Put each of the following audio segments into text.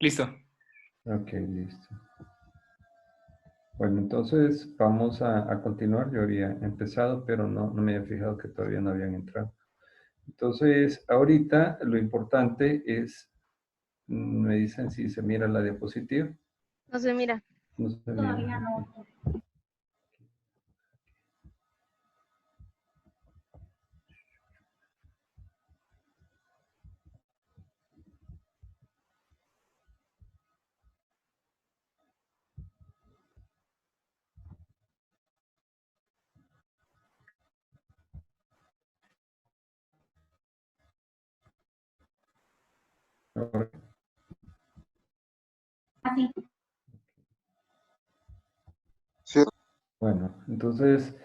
Listo. Ok, listo. Bueno, entonces vamos a continuar. Yo había empezado, pero no me había fijado que todavía no habían entrado. Entonces, ahorita lo importante es, me dicen si se mira la diapositiva. No sé, mira. No se Todavía mira. no. Ok. Así. Sí, Bueno, entonces,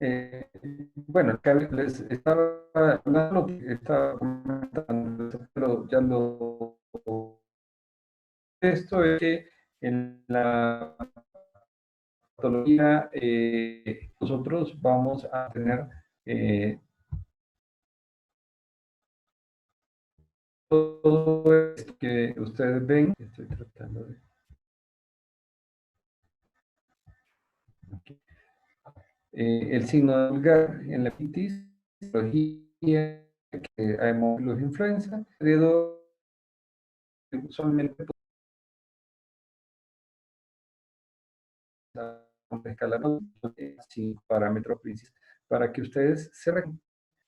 eh, bueno, acá les estaba hablando, lo que estaba comentando, pero ya lo, esto es que en la patología nosotros vamos a tener todo esto que ustedes ven. Estoy tratando de... el signo de vulgar en la hepatitis, patología que hay los influenza, heredó usualmente una escala sin parámetros principales. Para que ustedes se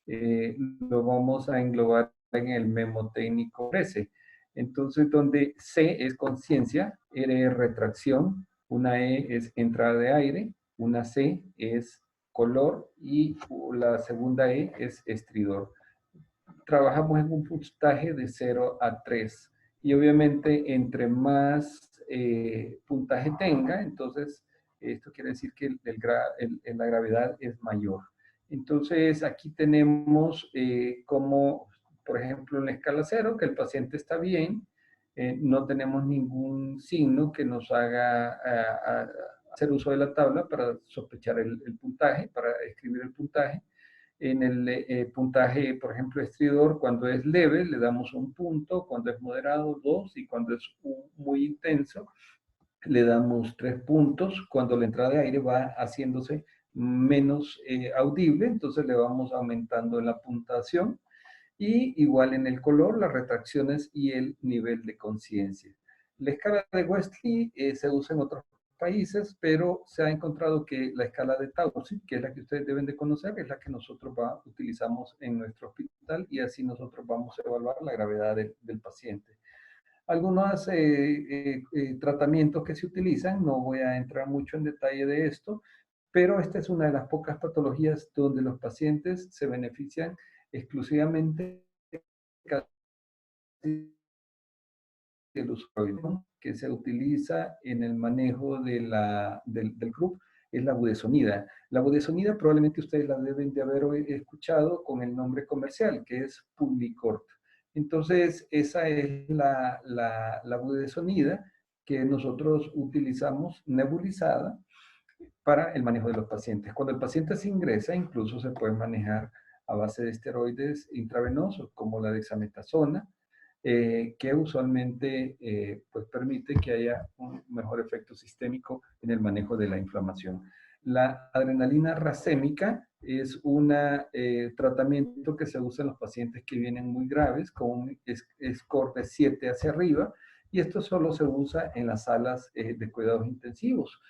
lo vamos a englobar en el memo técnico 13. Entonces, donde C es conciencia, R es retracción, una E es entrada de aire, una C es color y la segunda E es estridor. Trabajamos en un puntaje de 0 a 3 y obviamente entre más puntaje tenga, entonces esto quiere decir que la gravedad es mayor. Entonces aquí tenemos como, por ejemplo, en la escala 0, que el paciente está bien, no tenemos ningún signo que nos haga hacer uso de la tabla para sospechar el puntaje, para escribir el puntaje. En el puntaje, por ejemplo, estridor, cuando es leve le damos un punto, cuando es moderado 2 y cuando es muy intenso le damos 3 puntos. Cuando la entrada de aire va haciéndose menos audible, entonces le vamos aumentando la puntuación. Y igual en el color, las retracciones y el nivel de conciencia. La escala de Westley se usa en otros países, pero se ha encontrado que la escala de Taussig, que es la que ustedes deben de conocer, es la que nosotros utilizamos en nuestro hospital y así nosotros vamos a evaluar la gravedad del paciente. Algunos tratamientos que se utilizan, no voy a entrar mucho en detalle de esto, pero esta es una de las pocas patologías donde los pacientes se benefician exclusivamente del usuario que se utiliza en el manejo del grupo es la budesonida. La budesonida probablemente ustedes la deben de haber escuchado con el nombre comercial, que es Publicort. Entonces, esa es la budesonida que nosotros utilizamos nebulizada para el manejo de los pacientes. Cuando el paciente se ingresa, incluso se puede manejar a base de esteroides intravenosos, como la dexametasona, que usualmente pues permite que haya un mejor efecto sistémico en el manejo de la inflamación. La adrenalina racémica es un tratamiento que se usa en los pacientes que vienen muy graves, con un score de 7 hacia arriba, y esto solo se usa en las salas de cuidados intensivos.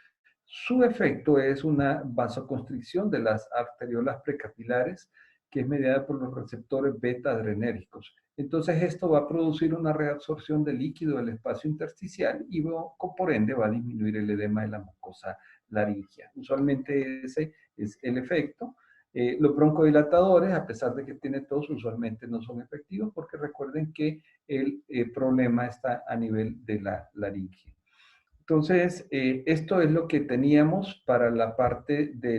Su efecto es una vasoconstricción de las arteriolas precapilares que es mediada por los receptores beta-adrenérgicos. Entonces esto va a producir una reabsorción de líquido del espacio intersticial y por ende va a disminuir el edema de la mucosa laringea. Usualmente ese es el efecto. Los broncodilatadores, a pesar de que tiene tos, usualmente no son efectivos porque recuerden que el problema está a nivel de la laringe. Entonces, esto es lo que teníamos para la parte de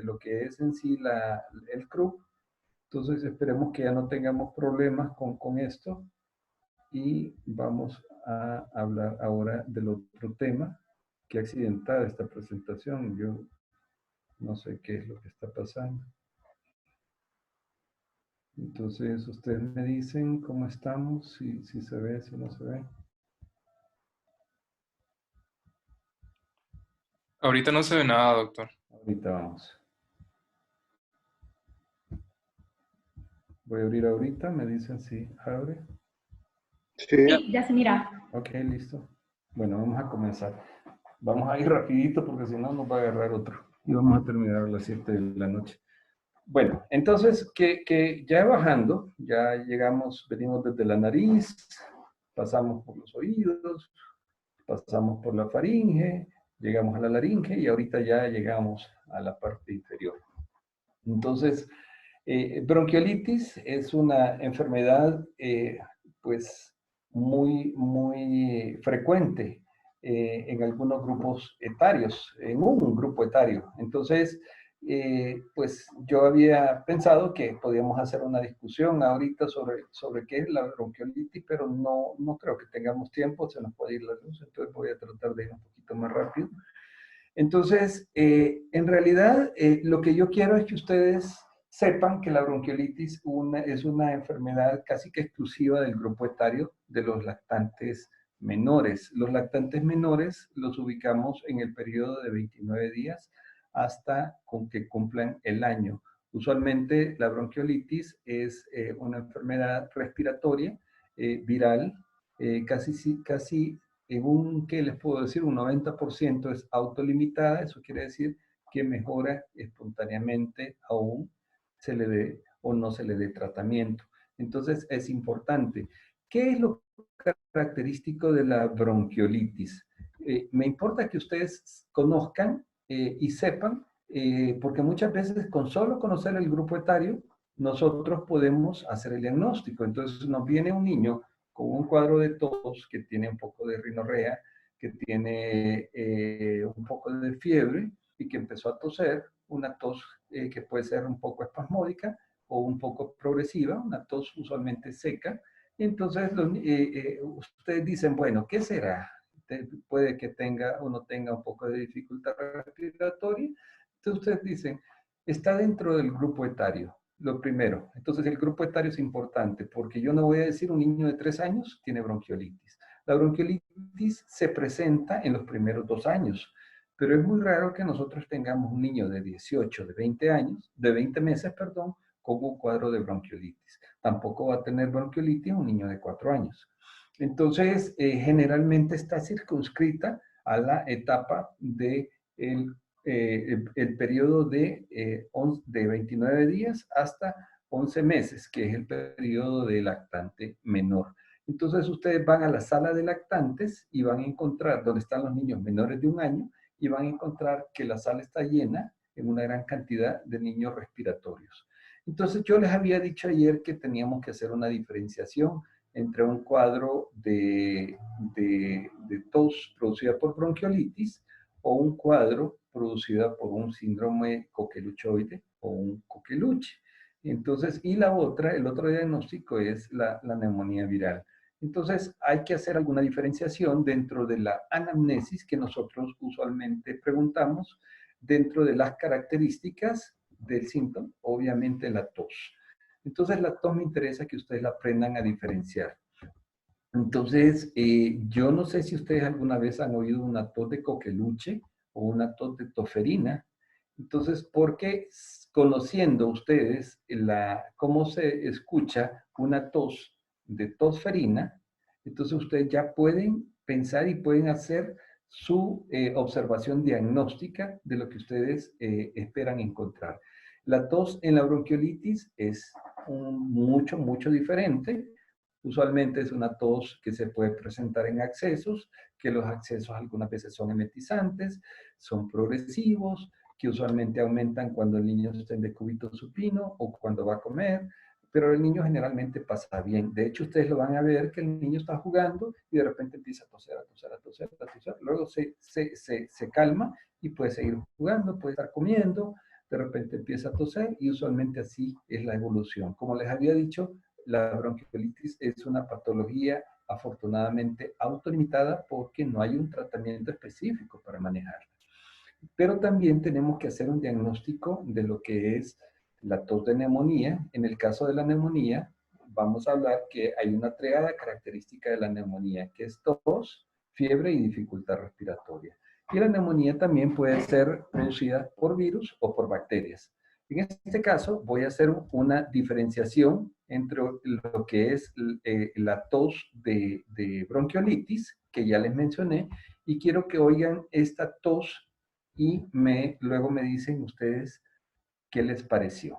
lo que es en sí el CRUB. Entonces, esperemos que ya no tengamos problemas con esto. Y vamos a hablar ahora del otro tema. Qué accidentada esta presentación. Yo no sé qué es lo que está pasando. Entonces, ustedes me dicen cómo estamos, si se ve, si no se ve. Ahorita no se ve nada, doctor. Ahorita vamos. Voy a abrir ahorita, me dicen si abre. Sí, Sí, ya se mira. Ok, listo. Bueno, vamos a comenzar. Vamos a ir rapidito porque si no nos va a agarrar otro. Y vamos a terminar a las 7 de la noche. Bueno, entonces, que ya bajando, ya llegamos, venimos desde la nariz, pasamos por los oídos, pasamos por la faringe, llegamos a la laringe y ahorita ya llegamos a la parte inferior. Entonces, bronquiolitis es una enfermedad pues muy frecuente en algunos grupos etarios, en un grupo etario. Entonces, pues yo había pensado que podíamos hacer una discusión ahorita sobre qué es la bronquiolitis, pero no creo que tengamos tiempo, se nos puede ir la luz, entonces voy a tratar de ir un poquito más rápido. Entonces, en realidad, lo que yo quiero es que ustedes sepan que la bronquiolitis es una enfermedad casi que exclusiva del grupo etario de los lactantes menores. Los lactantes menores los ubicamos en el periodo de 29 días hasta con que cumplan el año. Usualmente la bronquiolitis es una enfermedad respiratoria viral, casi en un, ¿qué les puedo decir? Un 90% es autolimitada, eso quiere decir que mejora espontáneamente aún se le dé o no se le dé tratamiento. Entonces es importante. ¿Qué es lo característico de la bronquiolitis? Me importa que ustedes conozcan y sepan, porque muchas veces con solo conocer el grupo etario, nosotros podemos hacer el diagnóstico. Entonces nos viene un niño con un cuadro de tos, que tiene un poco de rinorrea, que tiene un poco de fiebre y que empezó a toser, una tos que puede ser un poco espasmódica o un poco progresiva, una tos usualmente seca. Y entonces ustedes dicen, bueno, ¿qué será? Puede que tenga o no tenga un poco de dificultad respiratoria. Entonces ustedes dicen, está dentro del grupo etario. Lo primero, entonces el grupo etario es importante porque yo no voy a decir un niño de 3 años tiene bronquiolitis. La bronquiolitis se presenta en los primeros 2 años, pero es muy raro que nosotros tengamos un niño de 18, de 20 años, de 20 meses, perdón, con un cuadro de bronquiolitis. Tampoco va a tener bronquiolitis un niño de 4 años. Entonces, generalmente está circunscrita a la etapa de el periodo de 29 días hasta 11 meses, que es el periodo de lactante menor. Entonces ustedes van a la sala de lactantes y van a encontrar donde están los niños menores de 1 año y van a encontrar que la sala está llena en una gran cantidad de niños respiratorios. Entonces yo les había dicho ayer que teníamos que hacer una diferenciación entre un cuadro de tos producida por bronquiolitis o un cuadro producida por un síndrome coqueluchoide o un coqueluche. Entonces, y la otra, el otro diagnóstico es la neumonía viral. Entonces, hay que hacer alguna diferenciación dentro de la anamnesis que nosotros usualmente preguntamos, dentro de las características del síntoma, obviamente la tos. Entonces, la tos me interesa que ustedes la aprendan a diferenciar. Entonces, yo no sé si ustedes alguna vez han oído una tos de coqueluche o una tos de toferina. Entonces, porque conociendo ustedes cómo se escucha una tos de tosferina, entonces ustedes ya pueden pensar y pueden hacer su observación diagnóstica de lo que ustedes esperan encontrar. La tos en la bronquiolitis es mucho diferente. Usualmente es una tos que se puede presentar en accesos, que los accesos algunas veces son emetizantes, son progresivos, que usualmente aumentan cuando el niño está en decúbito supino o cuando va a comer, pero el niño generalmente pasa bien. De hecho, ustedes lo van a ver que el niño está jugando y de repente empieza a toser, a toser, a toser, a toser. Luego se calma y puede seguir jugando, puede estar comiendo, de repente empieza a toser y usualmente así es la evolución. Como les había dicho, la bronquiolitis es una patología afortunadamente autolimitada porque no hay un tratamiento específico para manejarla. Pero también tenemos que hacer un diagnóstico de lo que es la tos de neumonía. En el caso de la neumonía, vamos a hablar que hay una triada característica de la neumonía, que es tos, fiebre y dificultad respiratoria. Y la neumonía también puede ser producida por virus o por bacterias. En este caso, voy a hacer una diferenciación entre lo que es la tos de bronquiolitis, que ya les mencioné, y quiero que oigan esta tos y luego me dicen ustedes qué les pareció.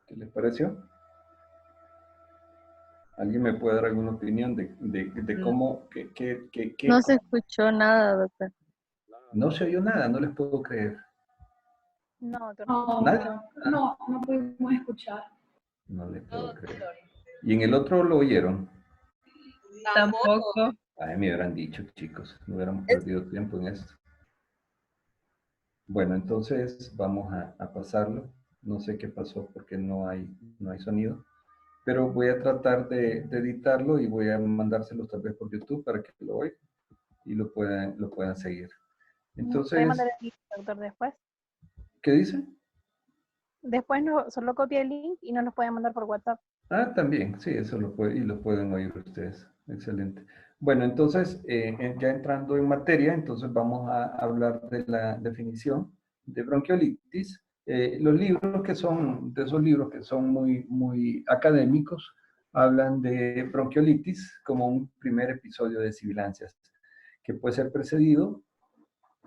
¿Qué les pareció? ¿Alguien me puede dar alguna opinión de cómo, No se escuchó nada, doctor. No se oyó nada, no les puedo creer. No, doctor. ¿Nadie? No pudimos escuchar. No les puedo creer. ¿Y en el otro lo oyeron? Tampoco. Ay, me hubieran dicho, chicos, no hubiéramos perdido tiempo en esto. Bueno, entonces vamos a pasarlo. No sé qué pasó porque no hay sonido. Pero voy a tratar de editarlo y voy a mandárselos tal vez por YouTube para que lo oigan y lo puedan seguir. Entonces, ¿Puede mandar el link, doctor, después? ¿qué dice? Después no, solo copia el link y nos lo pueden mandar por WhatsApp. Ah, también, sí, eso lo pueden oír ustedes. Excelente. Bueno, entonces, ya entrando en materia, entonces vamos a hablar de la definición de bronquiolitis. Los libros que son, de esos libros que son muy, muy académicos, hablan de bronquiolitis como un primer episodio de sibilancias, que puede ser precedido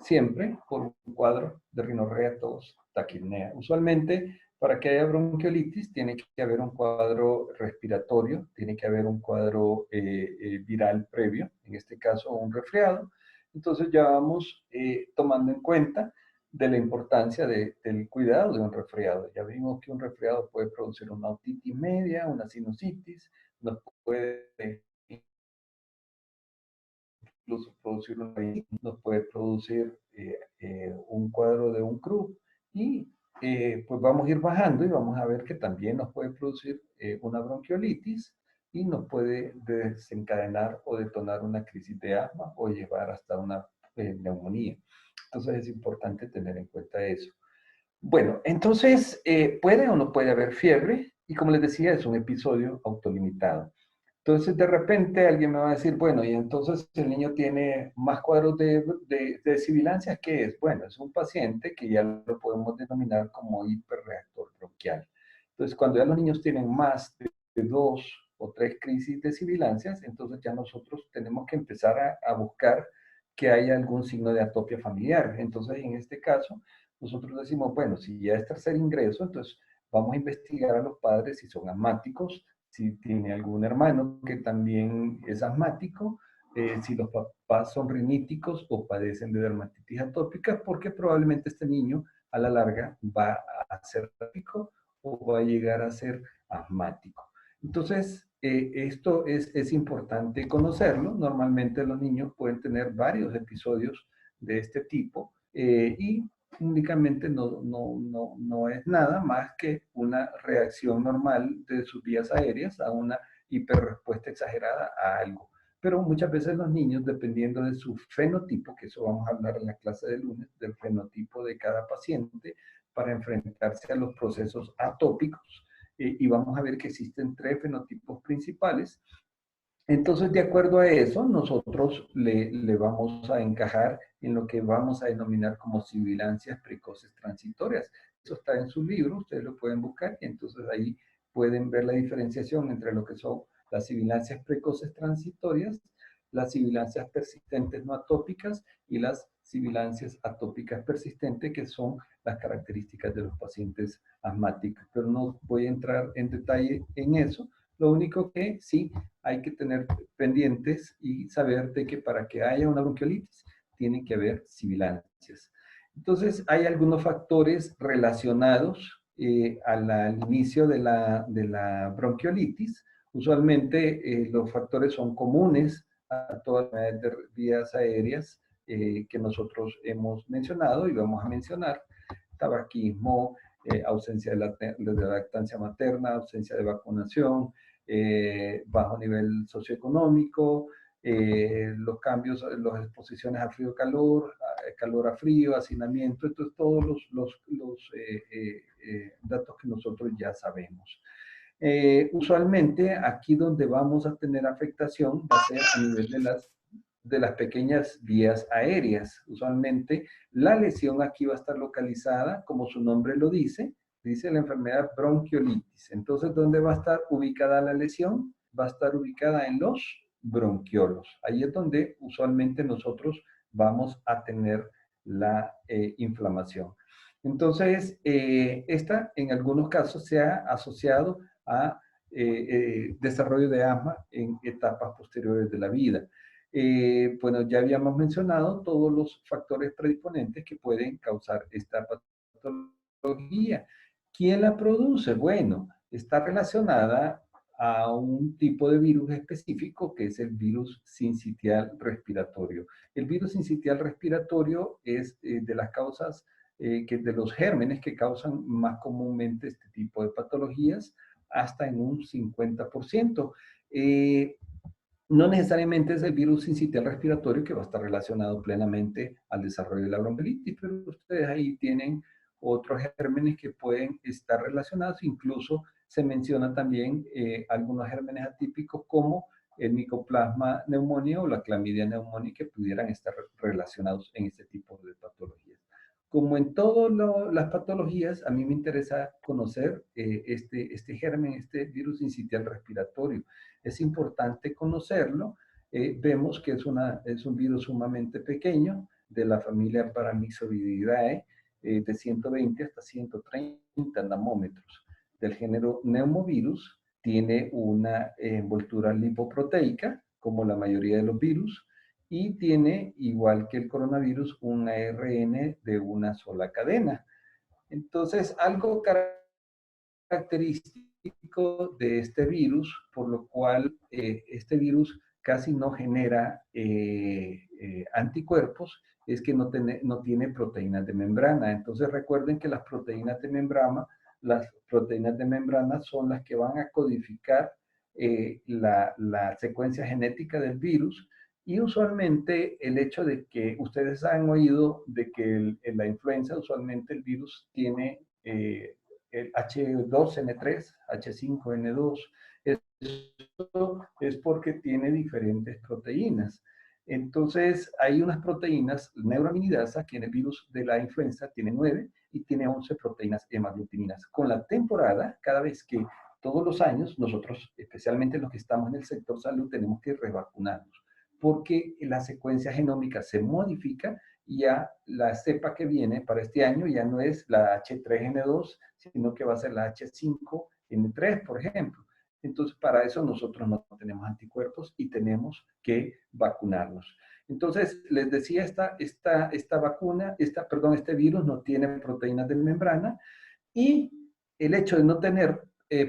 siempre por un cuadro de rinorrea, tos, taquipnea. Usualmente, para que haya bronquiolitis, tiene que haber un cuadro respiratorio, tiene que haber un cuadro viral previo, en este caso un resfriado. Entonces ya vamos tomando en cuenta de la importancia del cuidado de un resfriado. Ya vimos que un resfriado puede producir una otitis media, una sinusitis, nos puede incluso producir nos puede producir un cuadro de un CRU y pues vamos a ir bajando y vamos a ver que también nos puede producir una bronquiolitis y nos puede desencadenar o detonar una crisis de asma o llevar hasta una neumonía. Entonces es importante tener en cuenta eso. Bueno, entonces puede o no puede haber fiebre y como les decía es un episodio autolimitado. Entonces, de repente alguien me va a decir, bueno, y entonces el niño tiene más cuadros de sibilancia, ¿qué es? Bueno, es un paciente que ya lo podemos denominar como hiperreactor bronquial. Entonces, cuando ya los niños tienen más de 2 o 3 crisis de sibilancias, entonces ya nosotros tenemos que empezar a buscar que haya algún signo de atopia familiar. Entonces, en este caso, nosotros decimos, bueno, si ya es tercer ingreso, entonces vamos a investigar a los padres si son asmáticos, si tiene algún hermano que también es asmático, si los papás son riníticos o padecen de dermatitis atópica, porque probablemente este niño a la larga va a ser asmático o va a llegar a ser asmático. Entonces, esto es importante conocerlo. Normalmente los niños pueden tener varios episodios de este tipo y únicamente no es nada más que una reacción normal de sus vías aéreas a una hiperrespuesta exagerada a algo. Pero muchas veces los niños, dependiendo de su fenotipo, que eso vamos a hablar en la clase de lunes, del fenotipo de cada paciente, para enfrentarse a los procesos atópicos, y vamos a ver que existen 3 fenotipos principales. Entonces, de acuerdo a eso, nosotros le vamos a encajar en lo que vamos a denominar como sibilancias precoces transitorias. Eso está en su libro, ustedes lo pueden buscar y entonces ahí pueden ver la diferenciación entre lo que son las sibilancias precoces transitorias, las sibilancias persistentes no atópicas y las sibilancias atópicas persistentes, que son las características de los pacientes asmáticos. Pero no voy a entrar en detalle en eso. Lo único que sí hay que tener pendientes y saber de que para que haya una bronquiolitis tiene que haber sibilancias. Entonces, hay algunos factores relacionados al inicio de la bronquiolitis. Usualmente los factores son comunes a todas las vías aéreas que nosotros hemos mencionado y vamos a mencionar: tabaquismo, ausencia de lactancia materna, ausencia de vacunación, bajo nivel socioeconómico, los cambios, las exposiciones a frío-calor, calor a frío, hacinamiento, entonces todos los datos que nosotros ya sabemos. Usualmente aquí donde vamos a tener afectación va a ser a nivel de las pequeñas vías aéreas. Usualmente la lesión aquí va a estar localizada, como su nombre lo dice la enfermedad bronquiolitis. Entonces, ¿dónde va a estar ubicada la lesión? Va a estar ubicada en los bronquiolos. Ahí es donde usualmente nosotros vamos a tener la inflamación. Entonces, esta en algunos casos se ha asociado a desarrollo de asma en etapas posteriores de la vida. Bueno, ya habíamos mencionado todos los factores predisponentes que pueden causar esta patología. ¿Quién la produce? Bueno, está relacionada a un tipo de virus específico que es el virus sincitial respiratorio. El virus sincitial respiratorio es de las causas, de los gérmenes que causan más comúnmente este tipo de patologías, hasta en un 50%. No necesariamente es el virus sincitial respiratorio que va a estar relacionado plenamente al desarrollo de la bronquiolitis, pero ustedes ahí tienen otros gérmenes que pueden estar relacionados. Incluso se menciona también algunos gérmenes atípicos como el Mycoplasma pneumoniae o la Clamidia pneumoniae, que pudieran estar relacionados en este tipo de patologías. Como en todas las patologías, a mí me interesa conocer este germen, este virus sincitial respiratorio. Es importante conocerlo. Vemos que es un virus sumamente pequeño, de la familia Paramyxovididae, de 120 hasta 130 nanómetros, del género Pneumovirus. Tiene una envoltura lipoproteica, como la mayoría de los virus, y tiene, igual que el coronavirus, un ARN de una sola cadena. Entonces, algo característico de este virus, por lo cual este virus casi no genera anticuerpos, es que no tiene proteínas de membrana. Entonces recuerden que las proteínas de membrana son las que van a codificar la secuencia genética del virus. Y usualmente el hecho de que ustedes han oído de que en la influenza usualmente el virus tiene el H2N3, H5N2, eso es porque tiene diferentes proteínas. Entonces, hay unas proteínas, neuroaminidasa, que en el virus de la influenza tiene 9 y tiene 11 proteínas hemaglutininas. Con la temporada, cada vez que todos los años, nosotros, especialmente los que estamos en el sector salud, tenemos que revacunarnos, porque la secuencia genómica se modifica y ya la cepa que viene para este año ya no es la H3N2, sino que va a ser la H5N3, por ejemplo. Entonces, para eso nosotros no tenemos anticuerpos y tenemos que vacunarnos. Entonces, les decía, este virus no tiene proteínas de membrana, y el hecho de no tener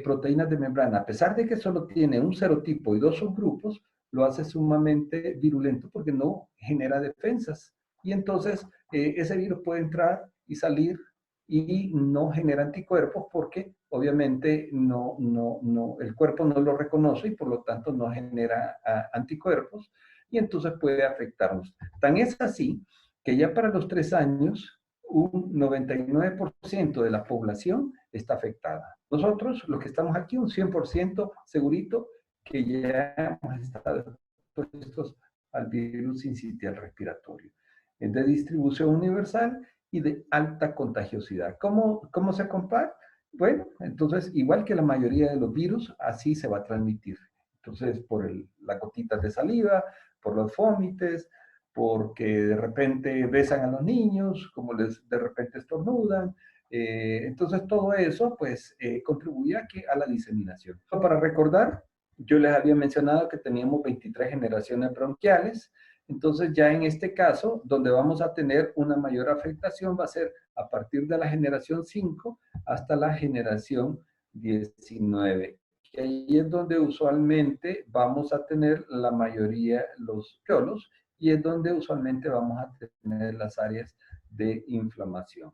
proteínas de membrana, a pesar de que solo tiene un serotipo y 2 subgrupos, lo hace sumamente virulento porque no genera defensas. Y entonces ese virus puede entrar y salir y no genera anticuerpos porque obviamente el cuerpo no lo reconoce y por lo tanto no genera anticuerpos, y entonces puede afectarnos. Tan es así que ya para los 3 años un 99% de la población está afectada. Nosotros, los que estamos aquí, un 100% segurito que ya hemos estado expuestos al virus sincitial respiratorio. Es de distribución universal y de alta contagiosidad. ¿Cómo se compara? Bueno, entonces, igual que la mayoría de los virus, así se va a transmitir. Entonces, por las gotitas de saliva, por los vómites, porque de repente besan a los niños, como de repente estornudan. Entonces, todo eso, pues, contribuye a la diseminación. Para recordar, yo les había mencionado que teníamos 23 generaciones bronquiales. Entonces, ya en este caso, donde vamos a tener una mayor afectación va a ser a partir de la generación 5 hasta la generación 19. Que ahí es donde usualmente vamos a tener la mayoría los bronquiolos y es donde usualmente vamos a tener las áreas de inflamación.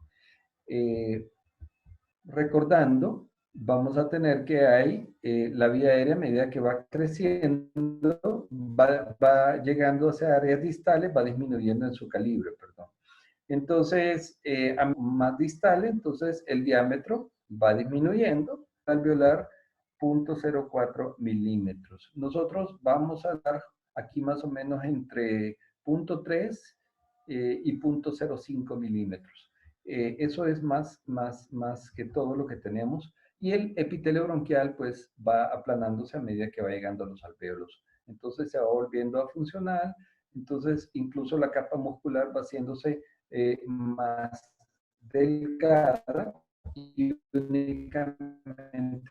Recordando, vamos a tener que hay la vía aérea a medida que va creciendo, va llegando hacia áreas distales, va disminuyendo en su calibre, perdón. Entonces, a más distal, entonces el diámetro va disminuyendo alveolar 0.04 milímetros. Nosotros vamos a dar aquí más o menos entre 0.3 y 0.05 milímetros. Eso es más que todo lo que tenemos. Y el epitelio bronquial pues va aplanándose a medida que va llegando a los alvéolos. Entonces se va volviendo a funcionar. Entonces incluso la capa muscular va haciéndose más delgada y únicamente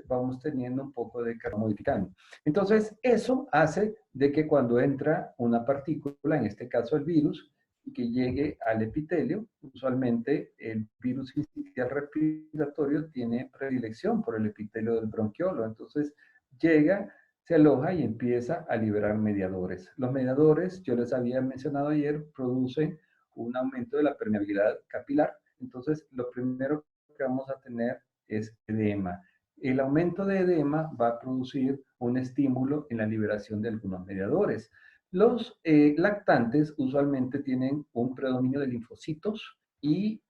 vamos teniendo un poco de carga modificando. Entonces, eso hace de que cuando entra una partícula, en este caso el virus, que llegue al epitelio, usualmente el virus sincitial respiratorio tiene predilección por el epitelio del bronquiolo, entonces llega, se aloja y empieza a liberar mediadores. Los mediadores, yo les había mencionado ayer, producen un aumento de la permeabilidad capilar. Entonces, lo primero que vamos a tener es edema. El aumento de edema va a producir un estímulo en la liberación de algunos mediadores. Los lactantes usualmente tienen un predominio de linfocitos y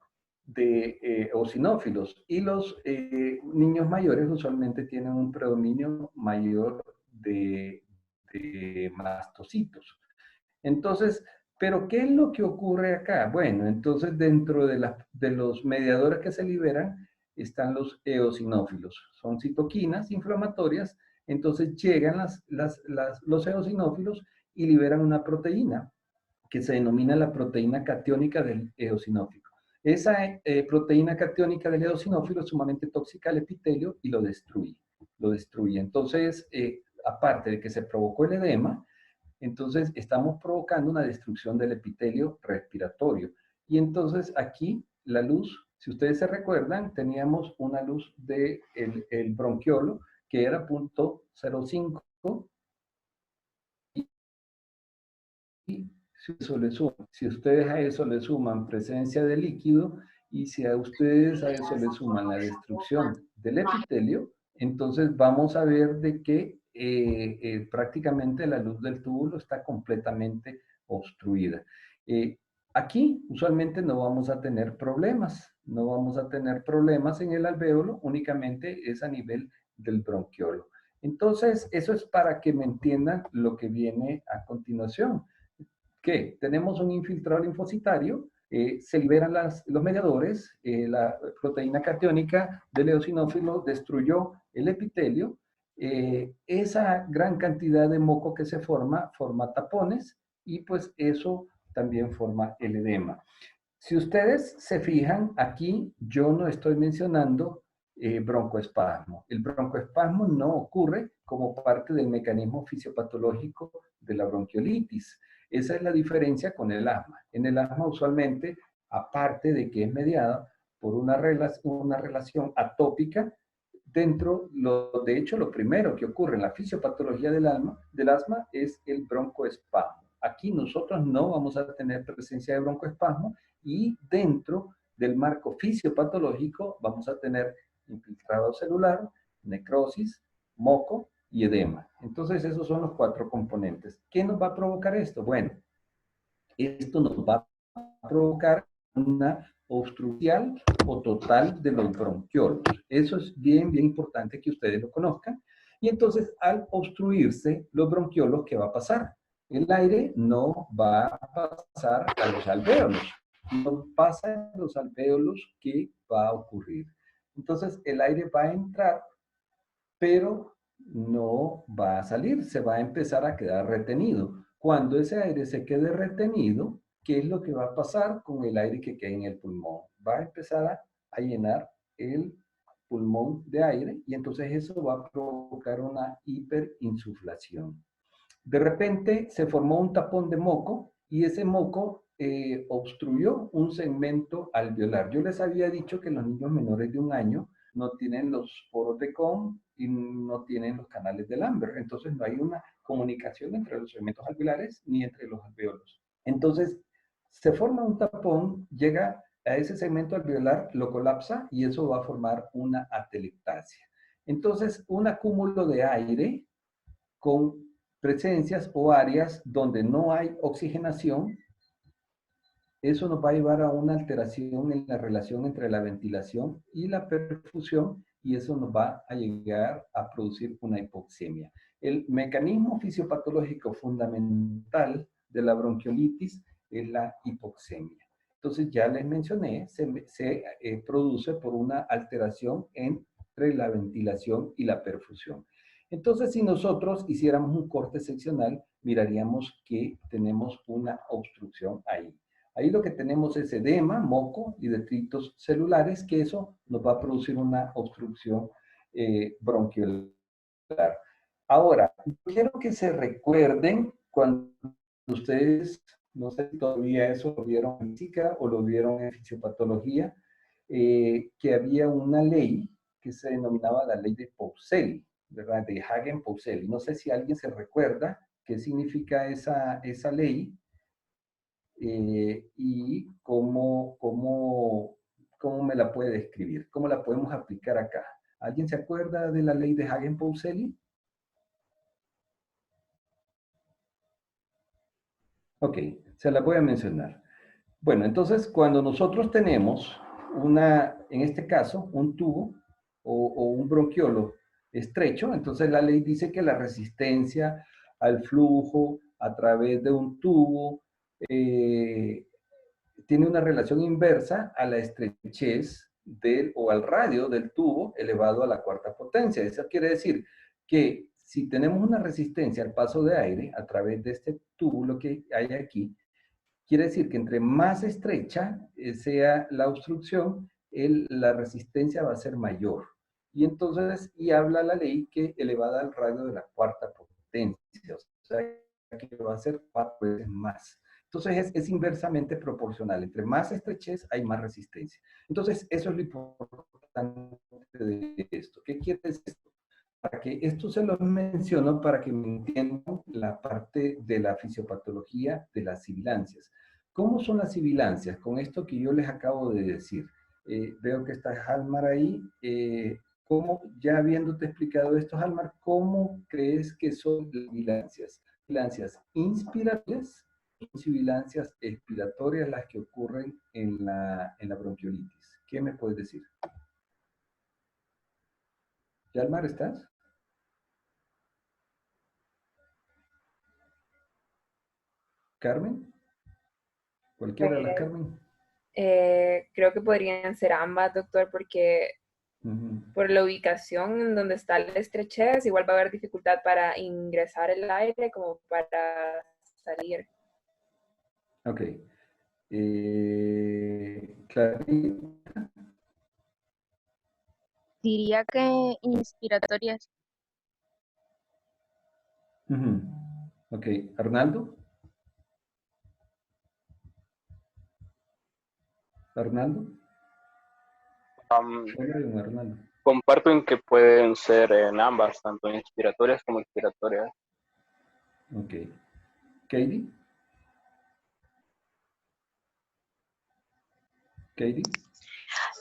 de eosinófilos, y los niños mayores usualmente tienen un predominio mayor de mastocitos. Entonces, ¿pero qué es lo que ocurre acá? Bueno, entonces dentro de los mediadores que se liberan están los eosinófilos. Son citoquinas inflamatorias, entonces llegan los eosinófilos y liberan una proteína que se denomina la proteína catiónica del eosinófilo. Esa proteína catiónica del eosinófilo es sumamente tóxica al epitelio y lo destruye. Lo destruye. Entonces, aparte de que se provocó el edema, entonces estamos provocando una destrucción del epitelio respiratorio. Y entonces aquí la luz, si ustedes se recuerdan, teníamos una luz del el bronquiolo que era 0.05 y si ustedes a eso le suman presencia de líquido y si a ustedes a eso le suman la destrucción del epitelio, entonces vamos a ver de que prácticamente la luz del túbulo está completamente obstruida. Aquí usualmente no vamos a tener problemas, no vamos a tener problemas en el alvéolo, únicamente es a nivel del bronquiolo. Entonces, eso es para que me entiendan lo que viene a continuación. Que tenemos un infiltrado linfocitario, se liberan los mediadores, la proteína catiónica del eosinófilo destruyó el epitelio, esa gran cantidad de moco que se forma tapones y pues eso también forma el edema. Si ustedes se fijan, aquí yo no estoy mencionando broncoespasmo. El broncoespasmo no ocurre como parte del mecanismo fisiopatológico de la bronquiolitis. Esa es la diferencia con el asma. En el asma usualmente, aparte de que es mediada por una relación atópica, de hecho, lo primero que ocurre en la fisiopatología del asma es el broncoespasmo. Aquí nosotros no vamos a tener presencia de broncoespasmo y dentro del marco fisiopatológico vamos a tener infiltrado celular, necrosis, moco y edema. Entonces, esos son los 4 componentes. ¿Qué nos va a provocar esto? Bueno, esto nos va a provocar una obstrucción o total de los bronquiolos. Eso es bien, bien importante que ustedes lo conozcan. Y entonces, al obstruirse los bronquiolos, ¿qué va a pasar? El aire no va a pasar a los alvéolos. No pasa en los alvéolos, ¿qué va a ocurrir? Entonces, el aire va a entrar, pero no va a salir, se va a empezar a quedar retenido. Cuando ese aire se quede retenido, ¿qué es lo que va a pasar con el aire que queda en el pulmón? Va a empezar a llenar el pulmón de aire y entonces eso va a provocar una hiperinsuflación. De repente se formó un tapón de moco y ese moco obstruyó un segmento alveolar. Yo les había dicho que los niños menores de 1 año no tienen los poros de Kohn y no tienen los canales de Lambert. Entonces no hay una comunicación entre los segmentos alveolares ni entre los alvéolos. Entonces se forma un tapón, llega a ese segmento alveolar, lo colapsa y eso va a formar una atelectasia. Entonces un acúmulo de aire con presencias o áreas donde no hay oxigenación, eso nos va a llevar a una alteración en la relación entre la ventilación y la perfusión y eso nos va a llegar a producir una hipoxemia. El mecanismo fisiopatológico fundamental de la bronquiolitis es la hipoxemia. Entonces ya les mencioné, se produce por una alteración entre la ventilación y la perfusión. Entonces, si nosotros hiciéramos un corte seccional, miraríamos que tenemos una obstrucción ahí. Ahí lo que tenemos es edema, moco y detritos celulares, que eso nos va a producir una obstrucción bronquiolar. Ahora, quiero que se recuerden cuando ustedes, no sé si todavía eso lo vieron en física o lo vieron en fisiopatología, que había una ley que se denominaba la ley de Peaucelli, ¿verdad? De Hagen-Peaucelli. No sé si alguien se recuerda qué significa esa ley y cómo me la puede describir, cómo la podemos aplicar acá. ¿Alguien se acuerda de la ley de Hagen-Peaucelli? Ok, se la voy a mencionar. Bueno, entonces cuando nosotros tenemos en este caso, un tubo o un bronquiolo estrecho, entonces la ley dice que la resistencia al flujo a través de un tubo tiene una relación inversa a la estrechez o al radio del tubo elevado a la cuarta potencia. Eso quiere decir que si tenemos una resistencia al paso de aire a través de este tubo, lo que hay aquí, quiere decir que entre más estrecha sea la obstrucción, la resistencia va a ser mayor. Y entonces, habla la ley que elevada al radio de la cuarta potencia, o sea, que va a ser 4 veces más. Entonces, es inversamente proporcional. Entre más estrechez, hay más resistencia. Entonces, eso es lo importante de esto. ¿Qué quiere decir esto? Para que esto se lo menciono para que me entiendan la parte de la fisiopatología de las sibilancias. ¿Cómo son las sibilancias? Con esto que yo les acabo de decir. Veo que está Halmar ahí. ¿Cómo, ya habiéndote explicado esto, Halmar, cómo crees que son las sibilancias? Sibilancias inspiratorias y sibilancias expiratorias las que ocurren en la bronquiolitis. ¿Qué me puedes decir? ¿Halmar estás? ¿Carmen? ¿Cualquiera de las Carmen? Creo que podrían ser ambas, doctor, porque por la ubicación en donde está la estrechez, igual va a haber dificultad para ingresar el aire como para salir. Ok. Clarita. Diría que inspiratorias. Ok. ¿Arnaldo? ¿Arnaldo? Arnaldo. Comparto en que pueden ser en ambas, tanto inspiratorias como expiratorias. Ok. ¿Katie? ¿Katie?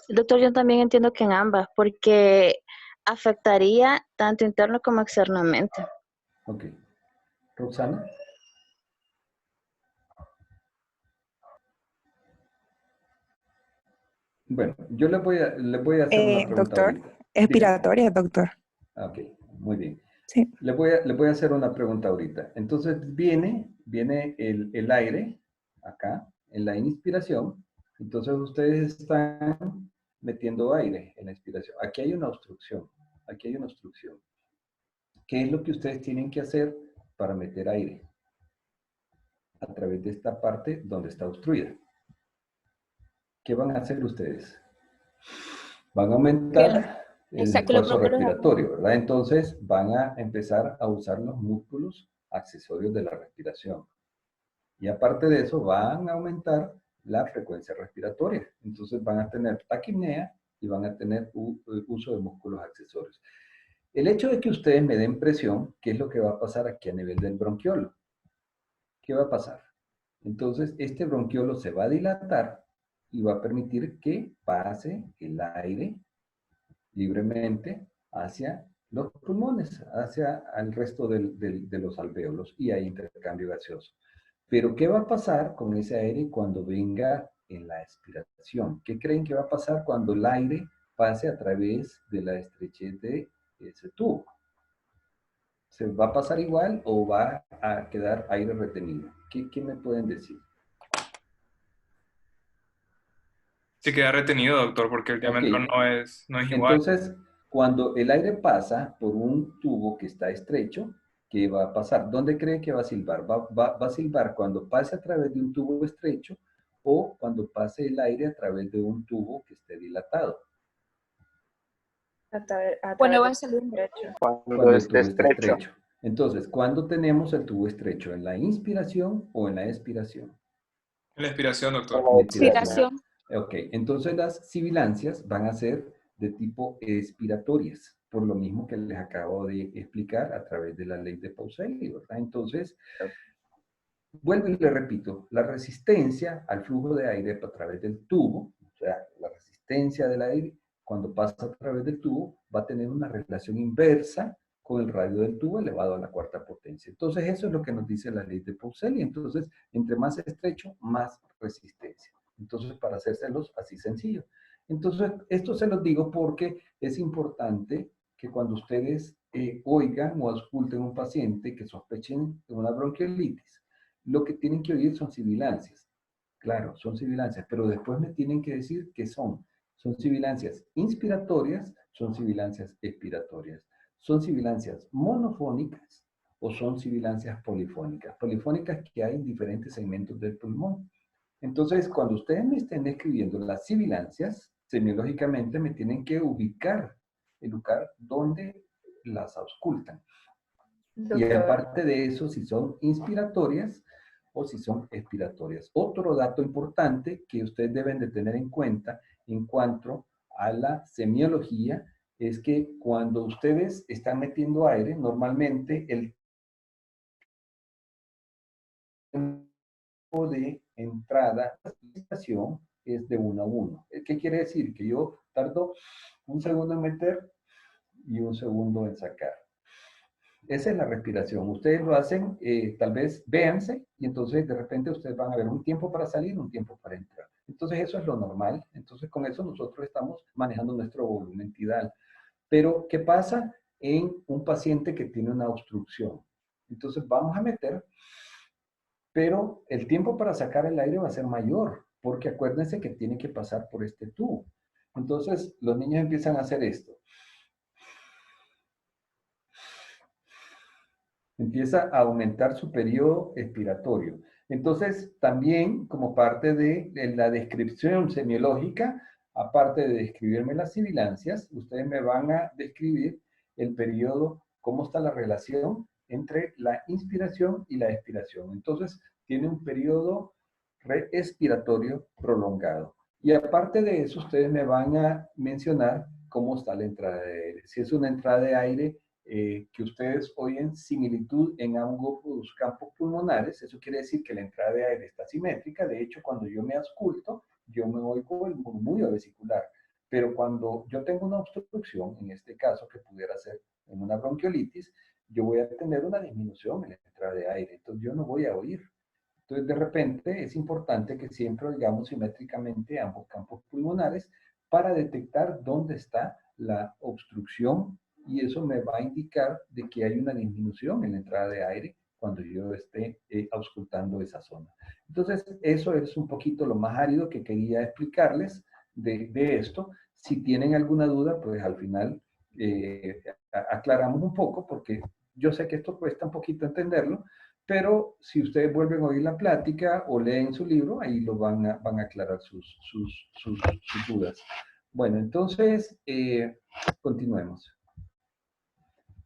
Doctor, yo también entiendo que en ambas, porque afectaría tanto interno como externamente. Ok. ¿Roxana? Bueno, yo le voy a hacer una pregunta Doctor, ahorita. Dígame. expiratoria, doctor. Ok, muy bien. Sí. Le voy a hacer una pregunta ahorita. Entonces viene el aire acá en la inspiración. Entonces ustedes están metiendo aire en la inspiración. Aquí hay una obstrucción. Aquí hay una obstrucción. ¿Qué es lo que ustedes tienen que hacer para meter aire? A través de esta parte donde está obstruida. ¿Qué van a hacer ustedes? Van a aumentar el esfuerzo respiratorio, ¿verdad? Entonces van a empezar a usar los músculos accesorios de la respiración. Y aparte de eso, van a aumentar la frecuencia respiratoria. Entonces van a tener taquipnea y van a tener uso de músculos accesorios. El hecho de que ustedes me den presión, ¿qué es lo que va a pasar aquí a nivel del bronquiolo? ¿Qué va a pasar? Entonces, este bronquiolo se va a dilatar y va a permitir que pase el aire libremente hacia los pulmones, hacia el resto de los alvéolos y hay intercambio gaseoso. Pero, ¿qué va a pasar con ese aire cuando venga en la expiración? ¿Qué creen que va a pasar cuando el aire pase a través de la estrechez de ese tubo? ¿Se va a pasar igual o va a quedar aire retenido? ¿Qué me pueden decir? Sí queda retenido, doctor, porque el diámetro Ok. no es igual. Entonces, cuando el aire pasa por un tubo que está estrecho, ¿qué va a pasar? ¿Dónde cree que va a silbar? ¿Va a silbar cuando pase a través de un tubo estrecho o cuando pase el aire a través de un tubo que esté dilatado? Bueno, va a salir derecho. Cuando El esté tubo está estrecho. estrecho. Entonces, ¿cuándo tenemos el tubo estrecho? ¿En la inspiración o en la expiración? En la expiración, doctor. En la expiración. Ok, entonces las sibilancias van a ser de tipo expiratorias, por lo mismo que les acabo de explicar a través de la ley de Pauseli, ¿verdad? Entonces, vuelvo y le repito, la resistencia al flujo de aire a través del tubo, o sea, la resistencia del aire cuando pasa a través del tubo va a tener una relación inversa con el radio del tubo elevado a la cuarta potencia. Entonces, eso es lo que nos dice la ley de Pauseli. Entonces, entre más estrecho, más resistencia. Entonces, para hacérselos así sencillo. Entonces, esto se los digo porque es importante que cuando ustedes oigan o ausculten a un paciente que sospechen de una bronquiolitis, lo que tienen que oír son sibilancias. Claro, son sibilancias, pero después me tienen que decir qué son. Son sibilancias inspiratorias, son sibilancias expiratorias. Son sibilancias monofónicas o son sibilancias polifónicas. Polifónicas que hay en diferentes segmentos del pulmón. Entonces, cuando ustedes me estén escribiendo las sibilancias, semiológicamente me tienen que ubicar el lugar donde las auscultan. Y aparte de eso, si son inspiratorias o si son expiratorias. Otro dato importante que ustedes deben de tener en cuenta en cuanto a la semiología es que cuando ustedes están metiendo aire, normalmente el tiempo de entrada a la respiración es de 1 a 1. ¿Qué quiere decir? Que yo tardo 1 segundo en meter y 1 segundo en sacar. Esa es la respiración. Ustedes lo hacen, tal vez véanse, y entonces de repente ustedes van a ver un tiempo para salir, un tiempo para entrar. Entonces eso es lo normal. Entonces con eso nosotros estamos manejando nuestro volumen tidal. Pero, ¿qué pasa en un paciente que tiene una obstrucción? Entonces vamos a meter, pero el tiempo para sacar el aire va a ser mayor, porque acuérdense que tiene que pasar por este tubo. Entonces los niños empiezan a hacer esto. Empieza a aumentar su periodo expiratorio. Entonces, también como parte de la descripción semiológica, aparte de describirme las sibilancias, ustedes me van a describir el periodo, cómo está la relación entre la inspiración y la expiración. Entonces, tiene un periodo respiratorio prolongado. Y aparte de eso, ustedes me van a mencionar cómo está la entrada de aire. Si es una entrada de aire que ustedes oyen similitud en ambos campos pulmonares, eso quiere decir que la entrada de aire está simétrica. De hecho, cuando yo me ausculto, yo me oigo el murmullo vesicular. Pero cuando yo tengo una obstrucción, en este caso que pudiera ser en una bronquiolitis, yo voy a tener una disminución en la entrada de aire. Entonces yo no voy a oír. Entonces, de repente, es importante que siempre oigamos simétricamente ambos campos pulmonares para detectar dónde está la obstrucción, y eso me va a indicar de que hay una disminución en la entrada de aire cuando yo esté auscultando esa zona. Entonces, eso es un poquito lo más árido que quería explicarles de esto. Si tienen alguna duda, pues al final aclaramos un poco, porque yo sé que esto cuesta un poquito entenderlo, pero si ustedes vuelven a oír la plática o leen su libro, ahí lo van a aclarar sus dudas. Bueno, entonces, continuemos.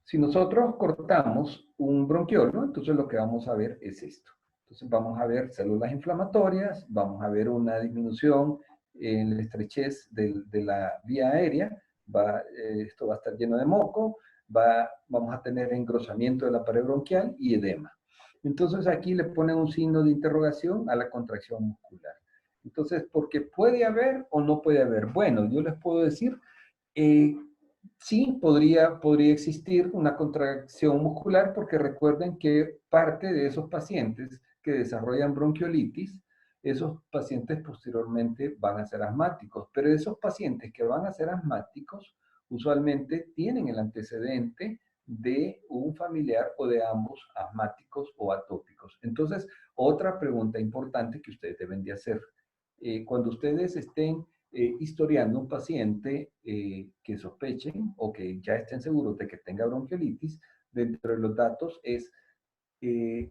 Si nosotros cortamos un bronquiolo, entonces lo que vamos a ver es esto. Entonces vamos a ver células inflamatorias, vamos a ver una disminución en la estrechez de la vía aérea, esto va a estar lleno de moco, vamos a tener engrosamiento de la pared bronquial y edema. Entonces aquí le ponen un signo de interrogación a la contracción muscular. Entonces, ¿porque puede haber o no puede haber? Bueno, yo les puedo decir, sí, podría existir una contracción muscular, porque recuerden que parte de esos pacientes que desarrollan bronquiolitis, esos pacientes posteriormente van a ser asmáticos, pero esos pacientes que van a ser asmáticos usualmente tienen el antecedente de un familiar o de ambos asmáticos o atópicos. Entonces, otra pregunta importante que ustedes deben de hacer, cuando ustedes estén historiando un paciente que sospechen o que ya estén seguros de que tenga bronquiolitis, dentro de los datos es,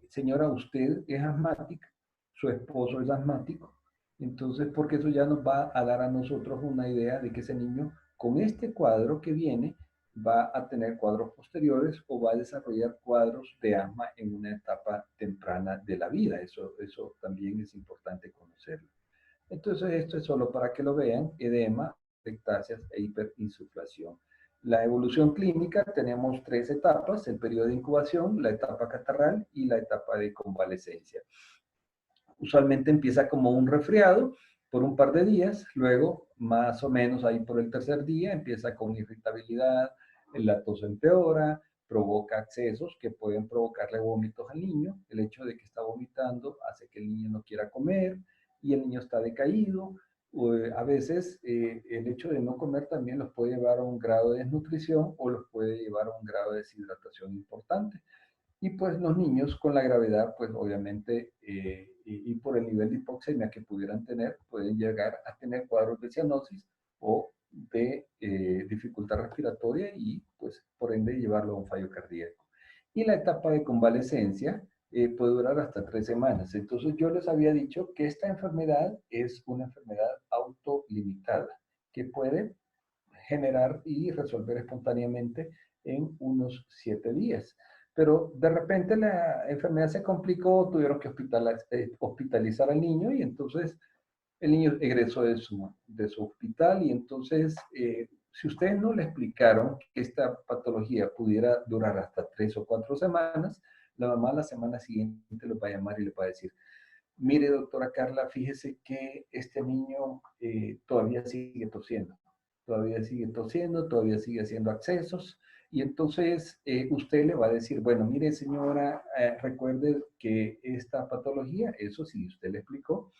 señora, usted es asmática, su esposo es asmático, entonces, porque eso ya nos va a dar a nosotros una idea de que ese niño, con este cuadro que viene, va a tener cuadros posteriores o va a desarrollar cuadros de asma en una etapa temprana de la vida. Eso también es importante conocerlo. Entonces, esto es solo para que lo vean: edema, ectasias e hiperinsuflación. La evolución clínica, tenemos 3 etapas: el periodo de incubación, la etapa catarral y la etapa de convalecencia. Usualmente empieza como un resfriado por un par de días, luego más o menos ahí por el tercer día empieza con irritabilidad, la tos empeora, provoca accesos que pueden provocarle vómitos al niño. El hecho de que está vomitando hace que el niño no quiera comer y el niño está decaído. A veces el hecho de no comer también los puede llevar a un grado de desnutrición o los puede llevar a un grado de deshidratación importante. Y pues los niños con la gravedad, pues obviamente, y por el nivel de hipoxemia que pudieran tener, pueden llegar a tener cuadros de cianosis o de dificultad respiratoria y pues por ende llevarlo a un fallo cardíaco. Y la etapa de convalecencia puede durar hasta 3 semanas. Entonces yo les había dicho que esta enfermedad es una enfermedad autolimitada que puede generar y resolver espontáneamente en unos 7 días. Pero de repente la enfermedad se complicó, tuvieron que hospitalizar al niño y entonces el niño egresó de su hospital y entonces si ustedes no le explicaron que esta patología pudiera durar hasta 3 o 4 semanas, la mamá la semana siguiente lo va a llamar y le va a decir: mire, doctora Carla, fíjese que este niño todavía sigue tosiendo, todavía sigue haciendo accesos. Y entonces usted le va a decir: bueno, mire señora, recuerde que esta patología, eso sí, usted le explicó,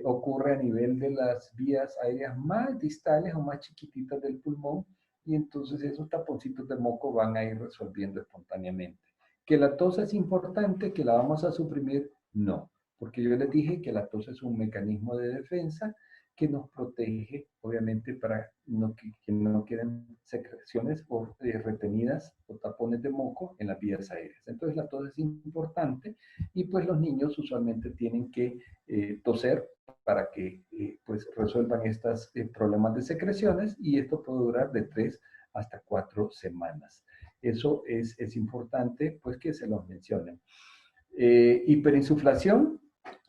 ocurre a nivel de las vías aéreas más distales o más chiquititas del pulmón, y entonces esos taponcitos de moco van a ir resolviendo espontáneamente. ¿Que la tos es importante, que la vamos a suprimir? No, porque yo les dije que la tos es un mecanismo de defensa que nos protege, obviamente, para que no queden secreciones o retenidas o tapones de moco en las vías aéreas. Entonces la tos es importante y pues los niños usualmente tienen que toser para que pues resuelvan estos problemas de secreciones, y esto puede durar de 3 hasta 4 semanas. Eso es importante pues que se los mencionen. Hiperinsuflación,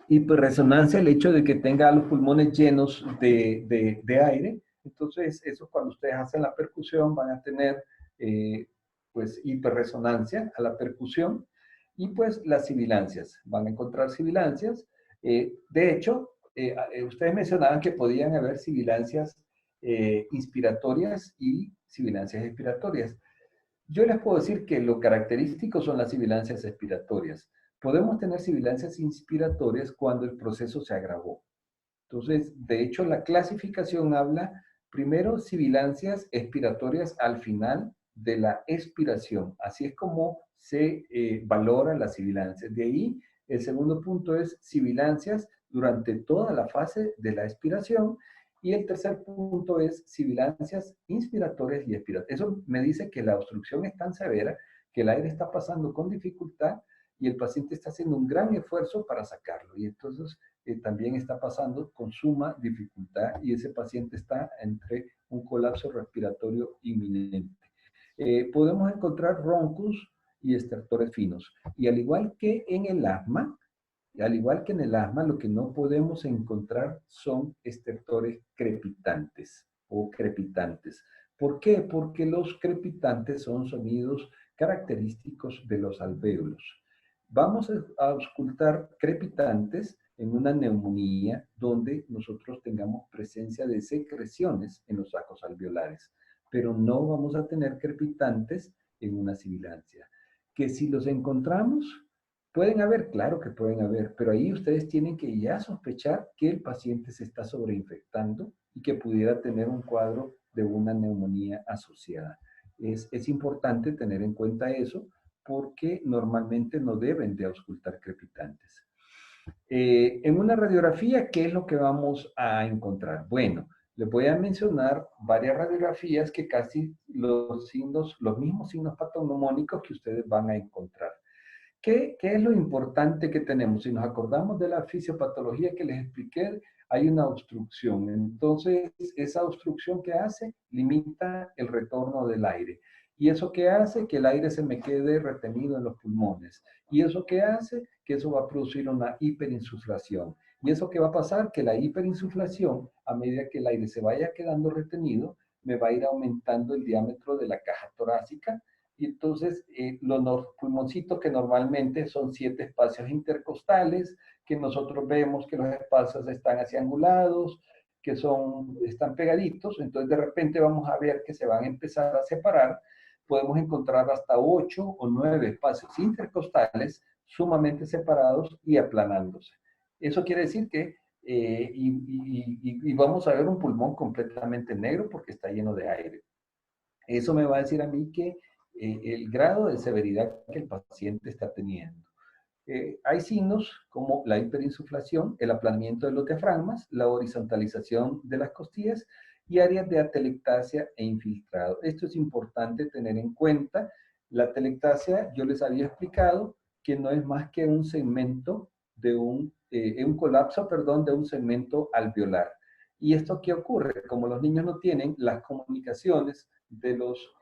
hiperresonancia, el hecho de que tenga los pulmones llenos de aire. Entonces, eso cuando ustedes hacen la percusión van a tener pues hiperresonancia a la percusión. Y pues las sibilancias, van a encontrar sibilancias. De hecho, ustedes mencionaban que podían haber sibilancias inspiratorias y sibilancias expiratorias. Yo les puedo decir que lo característico son las sibilancias expiratorias, Podemos tener sibilancias inspiratorias cuando el proceso se agravó. Entonces, de hecho, la clasificación habla primero sibilancias expiratorias al final de la expiración. Así es como se valora la sibilancia. De ahí, el segundo punto es sibilancias durante toda la fase de la expiración. Y el tercer punto es sibilancias inspiratorias y expiratorias. Eso me dice que la obstrucción es tan severa que el aire está pasando con dificultad y el paciente está haciendo un gran esfuerzo para sacarlo. Y entonces también está pasando con suma dificultad y ese paciente está entre un colapso respiratorio inminente. Podemos encontrar roncus y estertores finos. Y al igual que en el asma, lo que no podemos encontrar son estertores crepitantes o crepitantes. ¿Por qué? Porque los crepitantes son sonidos característicos de los alvéolos. Vamos a auscultar crepitantes en una neumonía donde nosotros tengamos presencia de secreciones en los sacos alveolares, pero no vamos a tener crepitantes en una sibilancia. Que si los encontramos, pueden haber, claro que pueden haber, pero ahí ustedes tienen que ya sospechar que el paciente se está sobreinfectando y que pudiera tener un cuadro de una neumonía asociada. Es importante tener en cuenta eso porque normalmente no deben de auscultar crepitantes. En una radiografía, ¿qué es lo que vamos a encontrar? Bueno, les voy a mencionar varias radiografías que casi los mismos signos patognomónicos que ustedes van a encontrar. ¿Qué es lo importante que tenemos? Si nos acordamos de la fisiopatología que les expliqué, hay una obstrucción. Entonces, esa obstrucción que hace limita el retorno del aire. ¿Y eso qué hace? Que el aire se me quede retenido en los pulmones. ¿Y eso qué hace? Que eso va a producir una hiperinsuflación. ¿Y eso qué va a pasar? Que la hiperinsuflación, a medida que el aire se vaya quedando retenido, me va a ir aumentando el diámetro de la caja torácica. Y entonces los pulmoncitos que normalmente son 7 espacios intercostales, que nosotros vemos que los espacios están así angulados, que están pegaditos, entonces de repente vamos a ver que se van a empezar a separar. Podemos encontrar hasta 8 o 9 espacios intercostales sumamente separados y aplanándose. Eso quiere decir que vamos a ver un pulmón completamente negro porque está lleno de aire. Eso me va a decir a mí que el grado de severidad que el paciente está teniendo. Hay signos como la hiperinsuflación, el aplanamiento de los diafragmas, la horizontalización de las costillas y áreas de atelectasia e infiltrado. Esto es importante tener en cuenta. La atelectasia, yo les había explicado que no es más que un segmento de un colapso, perdón, de un segmento alveolar. ¿Y esto qué ocurre? Como los niños no tienen las comunicaciones de los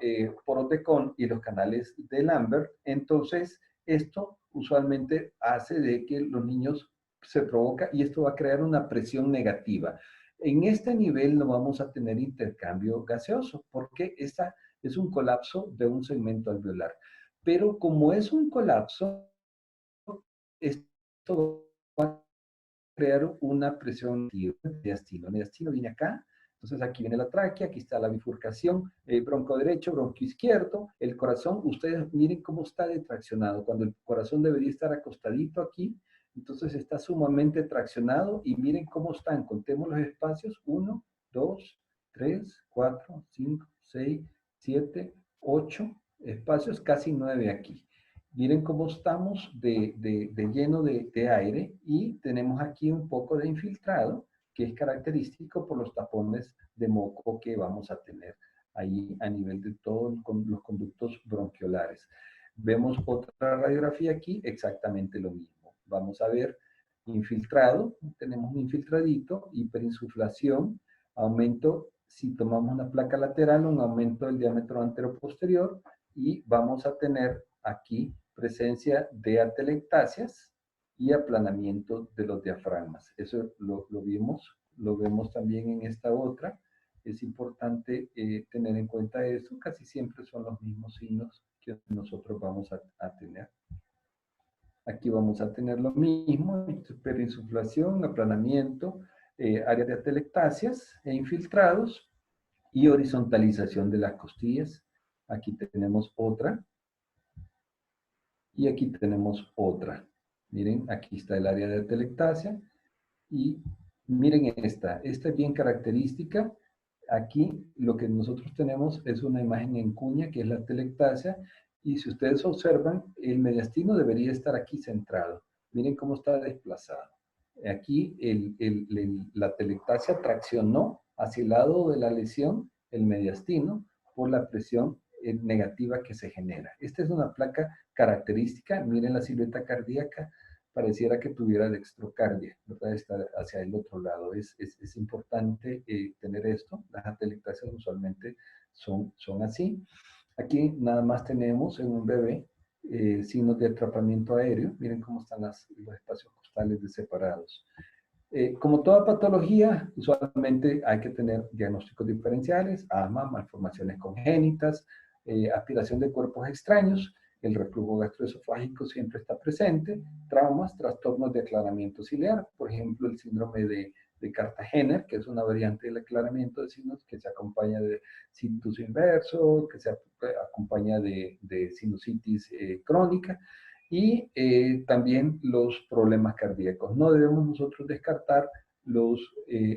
poros de Kohn y los canales de Lambert, entonces esto usualmente hace de que los niños se provoca y esto va a crear una presión negativa. En este nivel no vamos a tener intercambio gaseoso porque esta es un colapso de un segmento alveolar. Pero como es un colapso, esto va a crear una presión diastino. El diastino viene acá. Entonces aquí viene la tráquea, aquí está la bifurcación, bronco derecho, bronco izquierdo, el corazón, ustedes miren cómo está detraccionado, cuando el corazón debería estar acostadito aquí, entonces está sumamente traccionado y miren cómo están, contemos los espacios, 1, 2, 3, 4, 5, 6, 7, 8 espacios, casi 9 aquí. Miren cómo estamos de lleno de aire y tenemos aquí un poco de infiltrado, que es característico por los tapones de moco que vamos a tener ahí a nivel de todos los conductos bronquiolares. Vemos otra radiografía aquí, exactamente lo mismo. Vamos a ver infiltrado, tenemos un infiltradito, hiperinsuflación, aumento, si tomamos una placa lateral, un aumento del diámetro anteroposterior y vamos a tener aquí presencia de atelectasias y aplanamiento de los diafragmas. Eso lo vemos también en esta otra. Es importante tener en cuenta eso. Casi siempre son los mismos signos que nosotros vamos a tener. Aquí vamos a tener lo mismo, hiperinsuflación, aplanamiento, área de atelectasias e infiltrados y horizontalización de las costillas. Aquí tenemos otra. Y aquí tenemos otra. Miren, aquí está el área de atelectasia. Y miren esta es bien característica. Aquí lo que nosotros tenemos es una imagen en cuña, que es la atelectasia, y si ustedes observan, el mediastino debería estar aquí centrado. Miren cómo está desplazado. Aquí la atelectasia traccionó hacia el lado de la lesión, el mediastino, por la presión negativa que se genera. Esta es una placa característica. Miren la silueta cardíaca, pareciera que tuviera dextrocardia, ¿verdad? Está hacia el otro lado. Es importante tener esto. Las atelectasias usualmente son así. Aquí nada más tenemos en un bebé signos de atrapamiento aéreo. Miren cómo están los espacios costales separados. Como toda patología, usualmente hay que tener diagnósticos diferenciales, asma, malformaciones congénitas, aspiración de cuerpos extraños, el reflujo gastroesofágico siempre está presente, traumas, trastornos de aclaramiento ciliar, por ejemplo, el síndrome de Cartagena, que es una variante del aclaramiento de signos que se acompaña de situs inverso, que se acompaña de sinusitis crónica, y también los problemas cardíacos. No debemos nosotros descartar las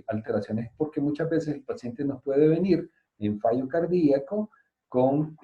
alteraciones, porque muchas veces el paciente nos puede venir en fallo cardíaco con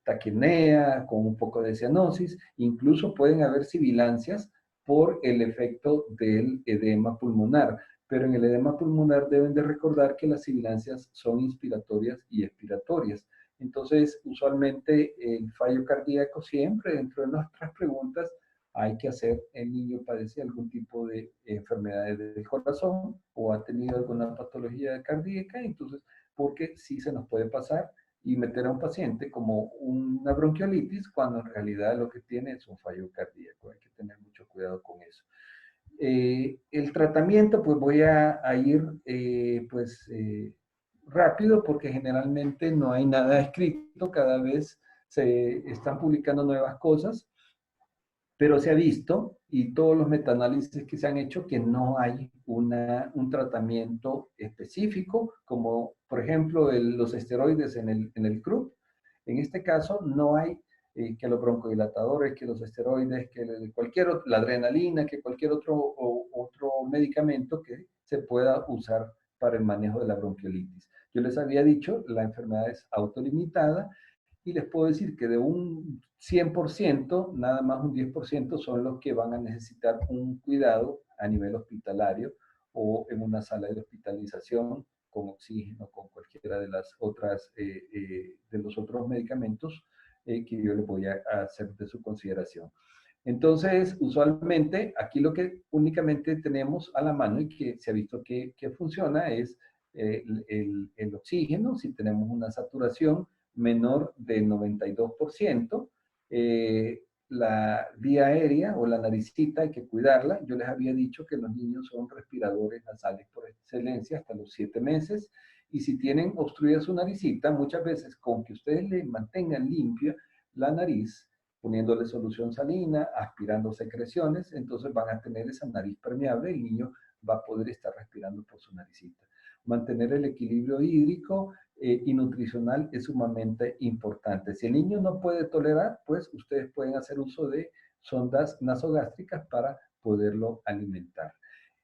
taquipnea, con un poco de cianosis, incluso pueden haber sibilancias por el efecto del edema pulmonar. Pero en el edema pulmonar deben de recordar que las sibilancias son inspiratorias y expiratorias. Entonces, usualmente el fallo cardíaco siempre dentro de nuestras preguntas hay que hacer, el niño padece algún tipo de enfermedades del corazón o ha tenido alguna patología cardíaca, entonces, porque sí se nos puede pasar y meter a un paciente como una bronquiolitis cuando en realidad lo que tiene es un fallo cardíaco. Hay que tener mucho cuidado con eso. El tratamiento, pues voy a ir rápido porque generalmente no hay nada escrito, cada vez se están publicando nuevas cosas, pero se ha visto, y todos los metaanálisis que se han hecho, que no hay un tratamiento específico, como por ejemplo los esteroides en el CRUP. En este caso no hay que los broncodilatadores, que los esteroides, que la adrenalina, que cualquier otro medicamento que se pueda usar para el manejo de la bronquiolitis. Yo les había dicho, la enfermedad es autolimitada, y les puedo decir que de un 100%, nada más un 10% son los que van a necesitar un cuidado a nivel hospitalario o en una sala de hospitalización con oxígeno, con cualquiera de las otras, de los otros medicamentos que yo les voy a hacer de su consideración. Entonces, usualmente, aquí lo que únicamente tenemos a la mano y que se ha visto que funciona es el oxígeno. Si tenemos una saturación menor del 92%, la vía aérea o la naricita hay que cuidarla. Yo les había dicho que los niños son respiradores nasales por excelencia hasta los 7 meses, y si tienen obstruida su naricita, muchas veces con que ustedes le mantengan limpia la nariz, poniéndole solución salina, aspirando secreciones, entonces van a tener esa nariz permeable, el niño va a poder estar respirando por su naricita. Mantener el equilibrio hídrico y nutricional es sumamente importante. Si el niño no puede tolerar, pues ustedes pueden hacer uso de sondas nasogástricas para poderlo alimentar.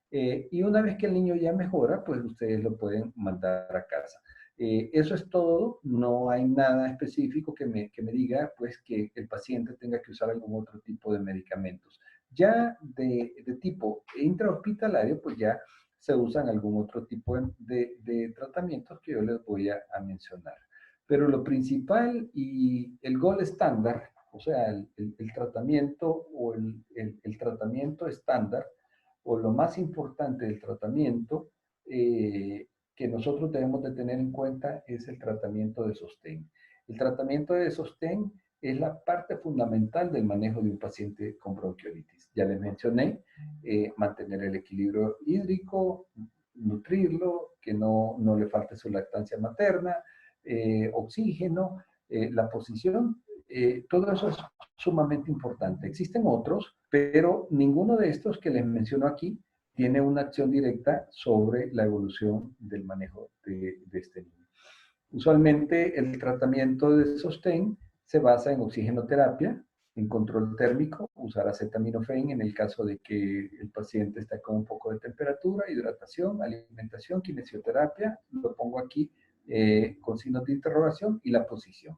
Y una vez que el niño ya mejora, pues ustedes lo pueden mandar a casa. Eso es todo, no hay nada específico que me diga pues que el paciente tenga que usar algún otro tipo de medicamentos. Ya de tipo intrahospitalario, pues ya se usan algún otro tipo de tratamientos que yo les voy a mencionar. Pero lo principal y el gold estándar, o sea, el tratamiento o el tratamiento estándar, o lo más importante del tratamiento que nosotros debemos de tener en cuenta es el tratamiento de sostén. El tratamiento de sostén es la parte fundamental del manejo de un paciente con bronquiolitis. Ya les mencioné, mantener el equilibrio hídrico, nutrirlo, que no le falte su lactancia materna, oxígeno, la posición, todo eso es sumamente importante. Existen otros, pero ninguno de estos que les menciono aquí tiene una acción directa sobre la evolución del manejo de este niño. Usualmente el tratamiento de sostén se basa en oxigenoterapia, En control térmico, usar acetaminofén en el caso de que el paciente está con un poco de temperatura, hidratación, alimentación, kinesioterapia. Lo pongo aquí con signos de interrogación y la posición.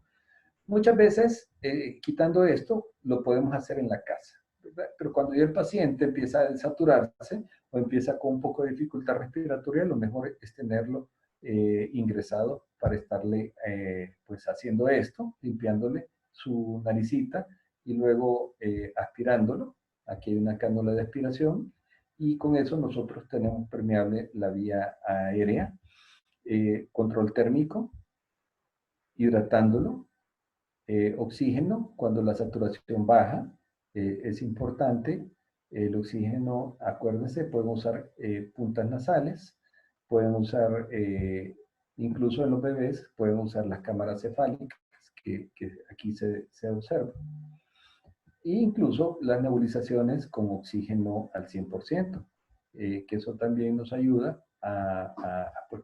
Muchas veces, quitando esto, lo podemos hacer en la casa, ¿verdad? Pero cuando ya el paciente empieza a desaturarse o empieza con un poco de dificultad respiratoria, lo mejor es tenerlo ingresado para estarle pues haciendo esto, limpiándole su naricita y luego aspirándolo. Aquí hay una cánula de aspiración y con eso nosotros tenemos permeable la vía aérea, control térmico, hidratándolo, oxígeno cuando la saturación baja, es importante. El oxígeno, acuérdense, pueden usar puntas nasales, pueden usar, incluso en los bebés, pueden usar las cámaras cefálicas que aquí se observa. E incluso las nebulizaciones con oxígeno al 100%, que eso también nos ayuda a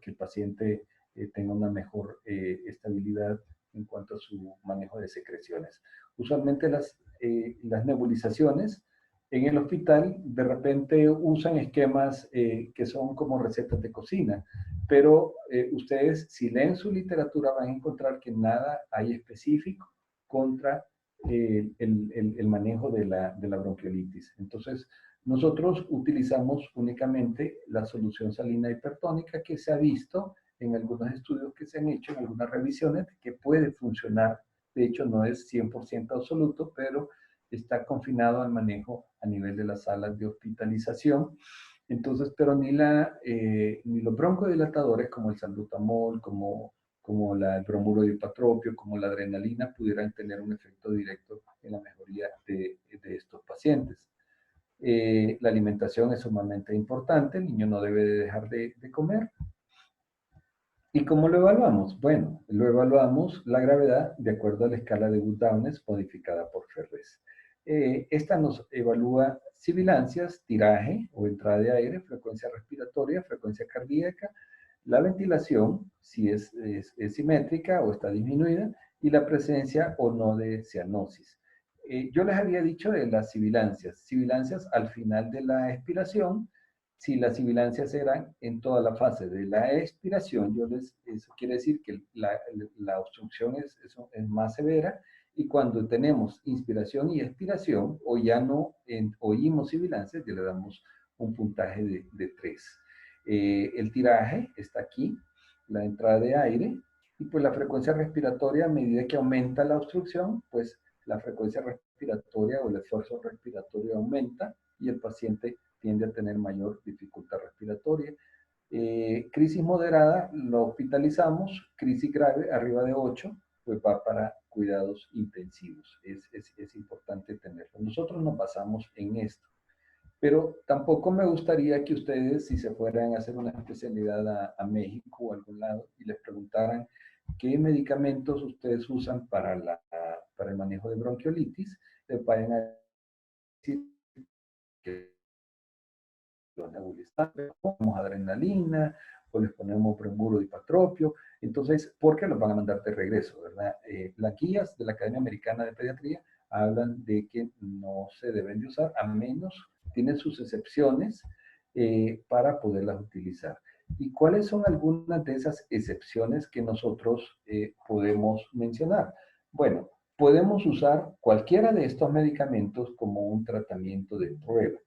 que el paciente tenga una mejor estabilidad en cuanto a su manejo de secreciones. Usualmente las nebulizaciones en el hospital de repente usan esquemas que son como recetas de cocina, pero ustedes si leen su literatura van a encontrar que nada hay específico contra el manejo de la bronquiolitis. Entonces, nosotros utilizamos únicamente la solución salina hipertónica que se ha visto en algunos estudios que se han hecho, en algunas revisiones, que puede funcionar. De hecho, no es 100% absoluto, pero está confinado al manejo a nivel de las salas de hospitalización. Entonces, pero ni los broncodilatadores como el salbutamol, como el bromuro de hipatropio, como la adrenalina, pudieran tener un efecto directo en la mejoría de estos pacientes. La alimentación es sumamente importante, el niño no debe de dejar de comer. ¿Y cómo lo evaluamos? Bueno, lo evaluamos la gravedad de acuerdo a la escala de Wood-Downes modificada por Ferrez. Esta nos evalúa sibilancias, tiraje o entrada de aire, frecuencia respiratoria, frecuencia cardíaca, la ventilación, si es simétrica o está disminuida, y la presencia o no de cianosis. Yo les había dicho de las sibilancias al final de la expiración. Si las sibilancias eran en toda la fase de la expiración, eso quiere decir que la obstrucción es más severa, y cuando tenemos inspiración y expiración, o ya no oímos sibilancias, ya le damos un puntaje de 3. El tiraje está aquí, la entrada de aire, y pues la frecuencia respiratoria, a medida que aumenta la obstrucción, pues la frecuencia respiratoria o el esfuerzo respiratorio aumenta y el paciente tiende a tener mayor dificultad respiratoria. Crisis moderada, lo hospitalizamos. Crisis grave, arriba de 8, pues va para cuidados intensivos. Es importante tenerlo. Nosotros nos basamos en esto. Pero tampoco me gustaría que ustedes, si se fueran a hacer una especialidad a México o a algún lado, y les preguntaran qué medicamentos ustedes usan para el manejo de bronquiolitis, les vayan a decir que los nebulizantes, les ponemos adrenalina, o les ponemos bromuro de hipatropio. Entonces, ¿por qué los van a mandar de regreso, verdad? Las guías de la Academia Americana de Pediatría hablan de que no se deben de usar, a menos, tienen sus excepciones para poderlas utilizar. ¿Y cuáles son algunas de esas excepciones que nosotros podemos mencionar? Bueno, podemos usar cualquiera de estos medicamentos como un tratamiento de prueba.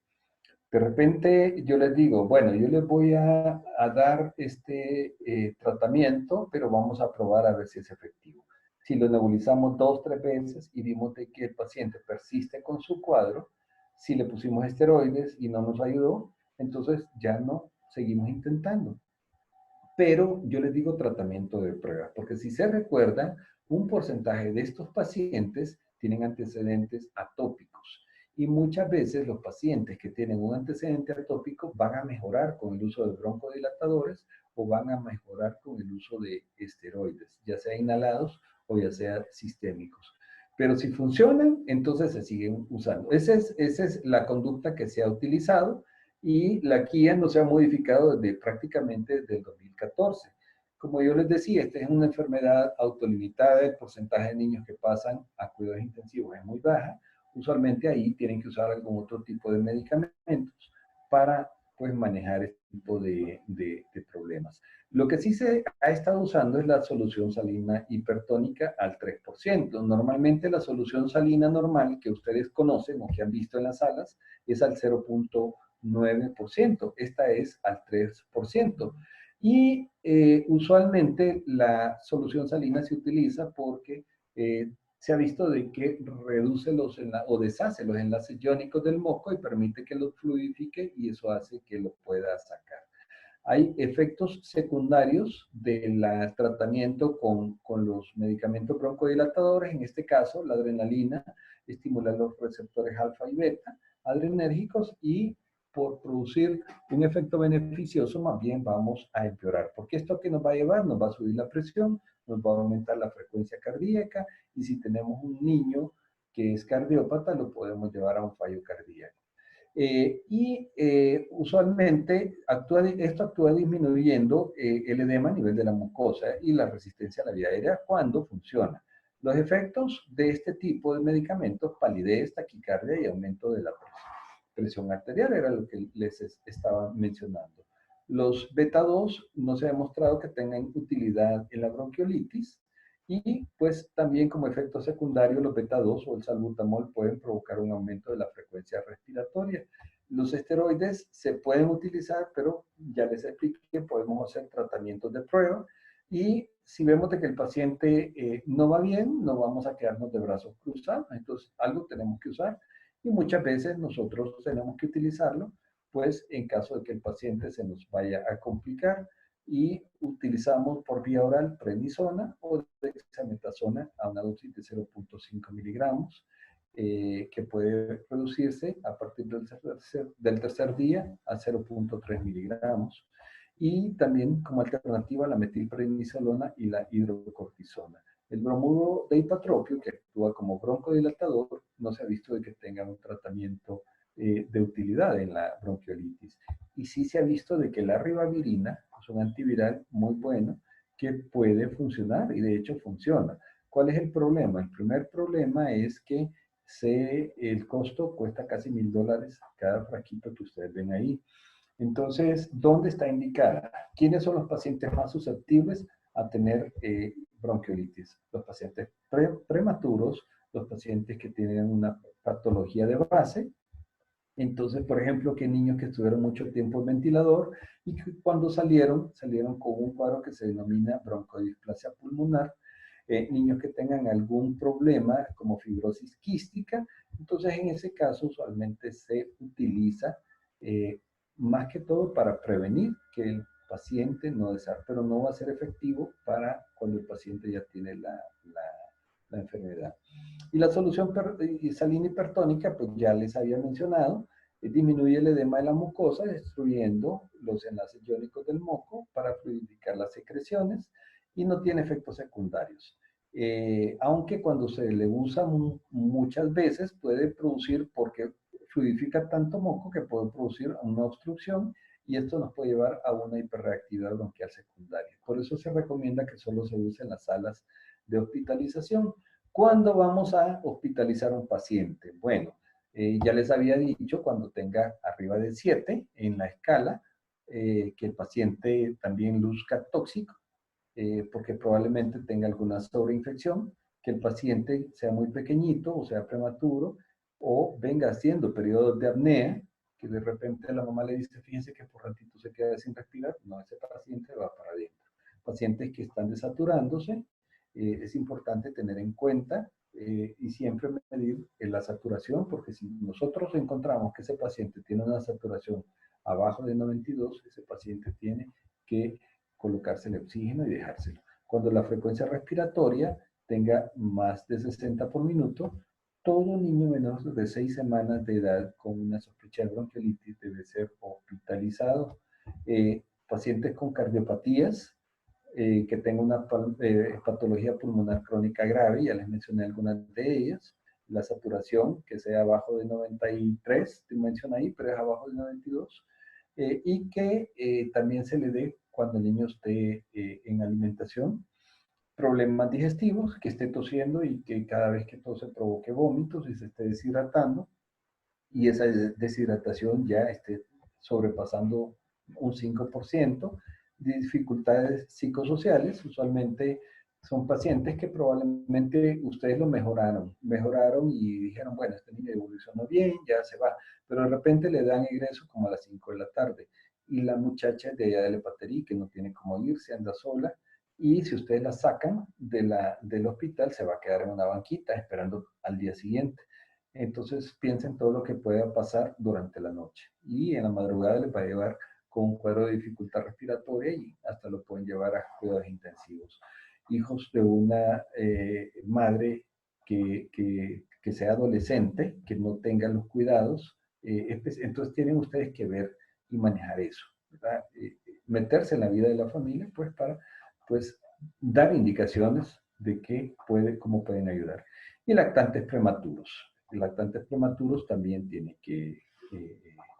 De repente yo les digo, bueno, yo les voy a dar este tratamiento, pero vamos a probar a ver si es efectivo. Si lo nebulizamos 2 o 3 veces y vimos de que el paciente persiste con su cuadro, si le pusimos esteroides y no nos ayudó, entonces ya no seguimos intentando. Pero yo les digo tratamiento de prueba, porque si se recuerdan, un porcentaje de estos pacientes tienen antecedentes atópicos. Y muchas veces los pacientes que tienen un antecedente atópico van a mejorar con el uso de broncodilatadores o van a mejorar con el uso de esteroides, ya sea inhalados o ya sea sistémicos. Pero si funcionan, entonces se siguen usando. Esa es la conducta que se ha utilizado, y la guía no se ha modificado desde prácticamente desde el 2014. Como yo les decía, esta es una enfermedad autolimitada, el porcentaje de niños que pasan a cuidados intensivos es muy baja. usualmente ahí tienen que usar algún otro tipo de medicamentos para pues manejar este tipo de problemas. Lo que sí se ha estado usando es la solución salina hipertónica al 3%. Normalmente la solución salina normal que ustedes conocen o que han visto en las salas es al 0.9%. Esta es al 3%. Y usualmente la solución salina se utiliza porque se ha visto de que reduce o deshace los enlaces iónicos del moco y permite que los fluidifique y eso hace que lo pueda sacar. Hay efectos secundarios del tratamiento con los medicamentos broncodilatadores, en este caso la adrenalina estimula los receptores alfa y beta adrenérgicos y por producir un efecto beneficioso más bien vamos a empeorar. Porque esto que nos va a llevar, nos va a subir la presión, nos va a aumentar la frecuencia cardíaca y si tenemos un niño que es cardiópata lo podemos llevar a un fallo cardíaco. Usualmente esto actúa disminuyendo el edema a nivel de la mucosa y la resistencia a la vía aérea cuando funciona. Los efectos de este tipo de medicamentos, palidez, taquicardia y aumento de la presión arterial, era lo que les estaba mencionando. Los beta-2 no se ha demostrado que tengan utilidad en la bronquiolitis y pues también como efecto secundario los beta-2 o el salbutamol pueden provocar un aumento de la frecuencia respiratoria. Los esteroides se pueden utilizar, pero ya les expliqué que podemos hacer tratamientos de prueba y si vemos de que el paciente no va bien, no vamos a quedarnos de brazos cruzados, entonces algo tenemos que usar y muchas veces nosotros tenemos que utilizarlo, pues en caso de que el paciente se nos vaya a complicar y utilizamos por vía oral prednisona o dexametasona a una dosis de 0.5 miligramos, que puede reducirse a partir del tercer día a 0.3 miligramos. Y también como alternativa la metilprednisolona y la hidrocortisona. El bromuro de hipatropio, que actúa como broncodilatador, no se ha visto de que tenga un tratamiento de utilidad en la bronquiolitis. Y sí se ha visto de que la ribavirina es un antiviral muy bueno que puede funcionar y de hecho funciona. ¿Cuál es el problema? El primer problema es que el costo cuesta casi $1000 cada frasquito que ustedes ven ahí. Entonces, ¿dónde está indicada? ¿Quiénes son los pacientes más susceptibles a tener bronquiolitis? Los pacientes prematuros, los pacientes que tienen una patología de base. Entonces, por ejemplo, que niños que estuvieron mucho tiempo en ventilador y que cuando salieron con un cuadro que se denomina broncodisplasia pulmonar. Niños que tengan algún problema como fibrosis quística. Entonces, en ese caso, usualmente se utiliza más que todo para prevenir que el paciente no desarrolle, pero no va a ser efectivo para cuando el paciente ya tiene la enfermedad. Y la solución salina hipertónica, pues ya les había mencionado, disminuye el edema de la mucosa, destruyendo los enlaces iónicos del moco para fluidificar las secreciones y no tiene efectos secundarios. Aunque cuando se le usa muchas veces puede producir, porque fluidifica tanto moco que puede producir una obstrucción y esto nos puede llevar a una hiperreactividad bronquial secundaria. Por eso se recomienda que solo se use en las salas de hospitalización. ¿Cuándo vamos a hospitalizar a un paciente? Bueno, ya les había dicho cuando tenga arriba de 7 en la escala, que el paciente también luzca tóxico, porque probablemente tenga alguna sobreinfección, que el paciente sea muy pequeñito o sea prematuro, o venga haciendo periodos de apnea, que de repente la mamá le dice, fíjense que por ratito se queda sin respirar, no, ese paciente va para adentro. Pacientes que están desaturándose, es importante tener en cuenta y siempre medir la saturación, porque si nosotros encontramos que ese paciente tiene una saturación abajo de 92, ese paciente tiene que colocarse el oxígeno y dejárselo. Cuando la frecuencia respiratoria tenga más de 60 por minuto, todo niño menor de 6 semanas de edad con una sospecha de bronquiolitis debe ser hospitalizado. Pacientes con cardiopatías, que tengan una patología pulmonar crónica grave, ya les mencioné algunas de ellas, la saturación que sea abajo de 93, te menciono ahí, pero es abajo de 92, y que también se le dé cuando el niño esté en alimentación problemas digestivos, que esté tosiendo y que cada vez que tose provoque vómitos y se esté deshidratando, y esa deshidratación ya esté sobrepasando un 5%, de dificultades psicosociales. Usualmente son pacientes que probablemente ustedes lo mejoraron y dijeron, bueno, este niño evolucionó bien, ya se va, pero de repente le dan egreso como a las 5 de la tarde, y la muchacha de allá de Lepaterí, que no tiene cómo irse, anda sola, y si ustedes la sacan del hospital, se va a quedar en una banquita esperando al día siguiente. Entonces piensen todo lo que pueda pasar durante la noche, y en la madrugada les va a llevar con un cuadro de dificultad respiratoria y hasta lo pueden llevar a cuidados intensivos. Hijos de una madre que sea adolescente, que no tenga los cuidados, entonces tienen ustedes que ver y manejar eso, ¿verdad? Meterse en la vida de la familia, pues para pues, dar indicaciones de cómo pueden ayudar. Y lactantes prematuros. Lactantes prematuros también tienen que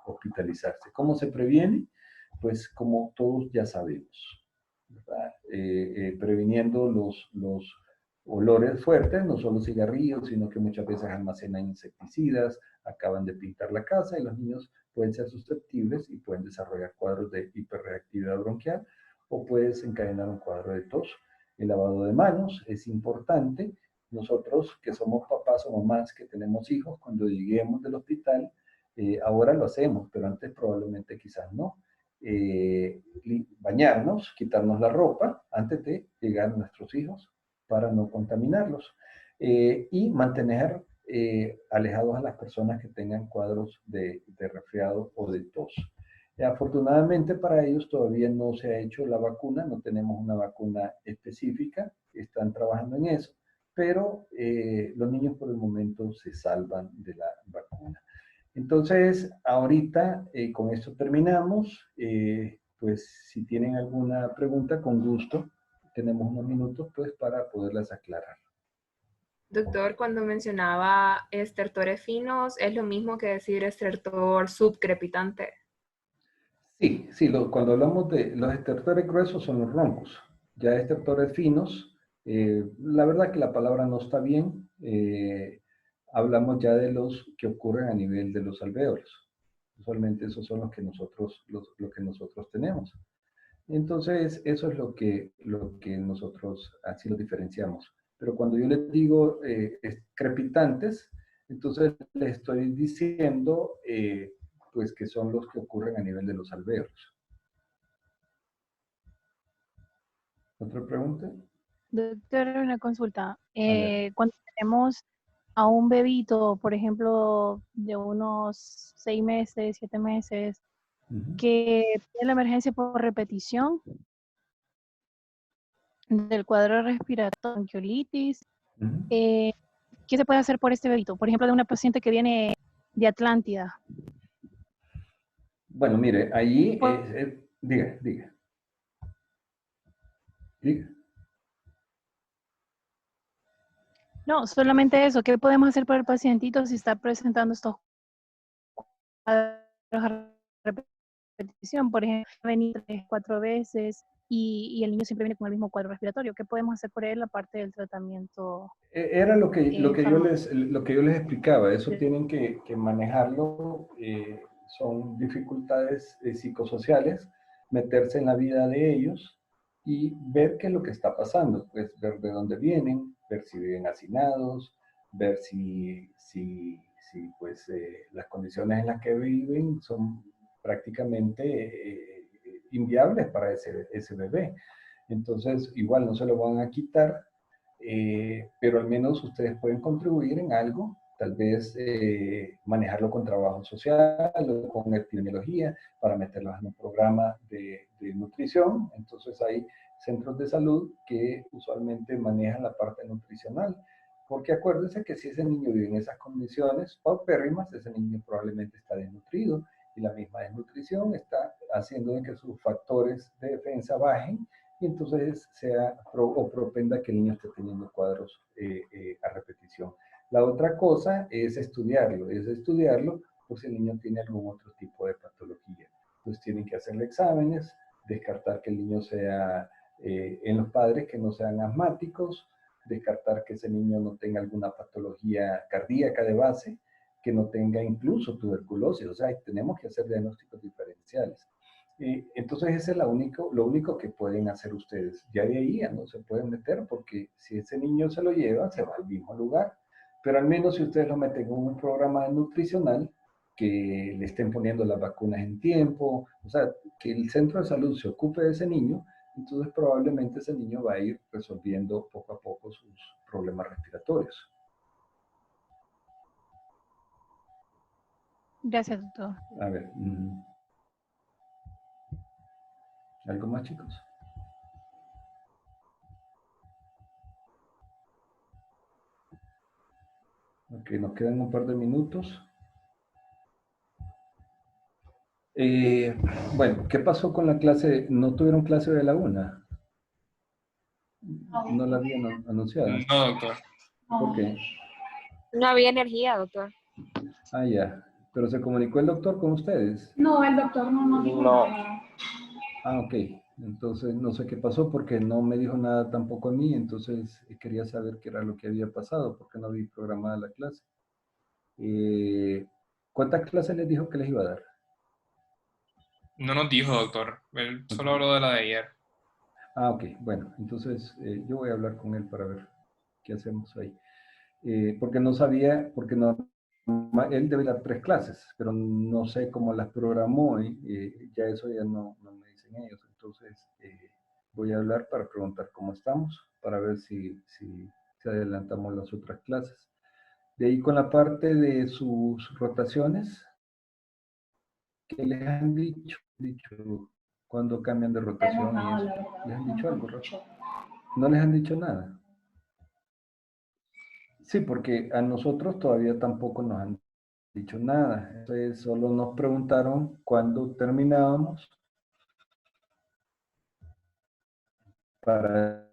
hospitalizarse. ¿Cómo se previene? Pues como todos ya sabemos, ¿verdad? Previniendo los olores fuertes, no solo cigarrillos, sino que muchas veces almacenan insecticidas, acaban de pintar la casa y los niños pueden ser susceptibles y pueden desarrollar cuadros de hiperreactividad bronquial o puede desencadenar un cuadro de tos. El lavado de manos es importante. Nosotros que somos papás o mamás que tenemos hijos, cuando lleguemos del hospital, ahora lo hacemos, pero antes probablemente quizás no. Bañarnos, quitarnos la ropa antes de llegar a nuestros hijos para no contaminarlos. Y mantener alejados a las personas que tengan cuadros de resfriado o de tos. Afortunadamente para ellos todavía no se ha hecho la vacuna, no tenemos una vacuna específica, están trabajando en eso, pero los niños por el momento se salvan de la vacuna. Entonces, ahorita con esto terminamos. Pues si tienen alguna pregunta, con gusto, tenemos unos minutos pues para poderlas aclarar. Doctor, cuando mencionaba estertores finos, ¿es lo mismo que decir estertor subcrepitante? Sí, sí, cuando hablamos de los estertores gruesos son los roncos. Ya estertores finos, la verdad que la palabra no está bien. Hablamos ya de los que ocurren a nivel de los alvéolos. Usualmente esos son los que nosotros tenemos. Entonces, eso es lo que nosotros así lo diferenciamos. Pero cuando yo les digo crepitantes, entonces les estoy diciendo pues que son los que ocurren a nivel de los alvéolos. ¿Otra pregunta? Doctor, una consulta. ver. Cuando tenemos a un bebito, por ejemplo, de unos 6 meses, 7 meses, que tiene la emergencia por repetición del cuadro respiratorio, bronquiolitis, ¿qué se puede hacer por este bebito? Por ejemplo, de una paciente que viene de Atlántida. Bueno, mire, allí, diga. No, solamente eso. ¿Qué podemos hacer por el pacientito si está presentando estos cuadros a repetición? Por ejemplo, venir 3, 4 veces y el niño siempre viene con el mismo cuadro respiratorio. ¿Qué podemos hacer por él aparte del tratamiento? Era lo que yo les explicaba. Eso tienen que manejarlo. Son dificultades psicosociales, meterse en la vida de ellos y ver qué es lo que está pasando. Pues ver de dónde vienen, ver si viven hacinados, ver si pues, las condiciones en las que viven son prácticamente inviables para ese bebé. Entonces, igual no se lo van a quitar, pero al menos ustedes pueden contribuir en algo, tal vez manejarlo con trabajo social o con epidemiología para meterlos en un programa de nutrición. Entonces hay centros de salud que usualmente manejan la parte nutricional, porque acuérdense que si ese niño vive en esas condiciones paupérrimas, ese niño probablemente está desnutrido y la misma desnutrición está haciendo que sus factores de defensa bajen y entonces sea propenda que el niño esté teniendo cuadros a repetición. La otra cosa es estudiarlo por si el niño tiene algún otro tipo de patología. Entonces tienen que hacerle exámenes, descartar que el niño sea en los padres que no sean asmáticos, descartar que ese niño no tenga alguna patología cardíaca de base, que no tenga incluso tuberculosis, o sea, tenemos que hacer diagnósticos diferenciales. Entonces ese es lo único que pueden hacer ustedes. Ya de ahí ya no se pueden meter porque si ese niño se lo lleva, se va al mismo lugar. Pero al menos si ustedes lo meten en un programa nutricional, que le estén poniendo las vacunas en tiempo, o sea, que el centro de salud se ocupe de ese niño, entonces probablemente ese niño va a ir resolviendo poco a poco sus problemas respiratorios. Gracias, doctor. A ver, ¿algo más, chicos? Ok, nos quedan un par de minutos. Bueno, ¿qué pasó con la clase? ¿No tuvieron clase de la una? ¿No la habían anunciado? No, doctor. ¿Por qué? No había energía, doctor. Ah, ya. ¿Pero se comunicó el doctor con ustedes? No, el doctor no nos dijo No. nada. Ah, ok. Entonces no sé qué pasó porque no me dijo nada tampoco a mí, entonces quería saber qué era lo que había pasado porque no vi programada la clase. ¿Cuántas clases les dijo que les iba a dar? No nos dijo, doctor. Él solo Ok. habló de la de ayer. Ah, ok. Bueno, entonces yo voy a hablar con él para ver qué hacemos ahí. Porque no sabía, porque no, él debe dar 3 clases, pero no sé cómo las programó y ya eso ya no me dicen ellos. Entonces voy a hablar para preguntar cómo estamos, para ver si adelantamos las otras clases. De ahí con la parte de sus rotaciones, ¿qué les han dicho cuando cambian de rotación y Enojado, eso? la verdad. ¿Les han No dicho nos algo, han Rafa? dicho. ¿No les han dicho nada? Sí, porque a nosotros todavía tampoco nos han dicho nada. Entonces solo nos preguntaron cuándo terminábamos para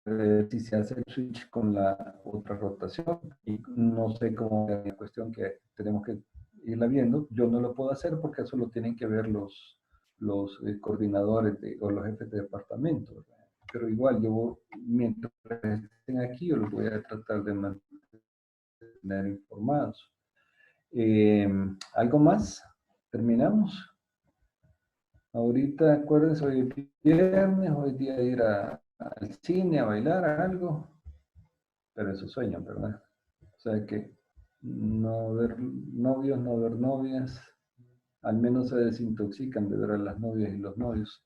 ver si se hace el switch con la otra rotación. Y no sé cómo es la cuestión que tenemos que irla viendo. Yo no lo puedo hacer porque eso lo tienen que ver los coordinadores o los jefes de departamento, ¿verdad? Pero igual, yo mientras estén aquí, yo los voy a tratar de mantener informados. ¿Algo más? ¿Terminamos? Ahorita, acuérdense, hoy es viernes, hoy es día de ir al cine, a bailar, a algo. Pero eso sueñan, ¿verdad? O sea que no ver novios, no ver novias. Al menos se desintoxican de ver a las novias y los novios.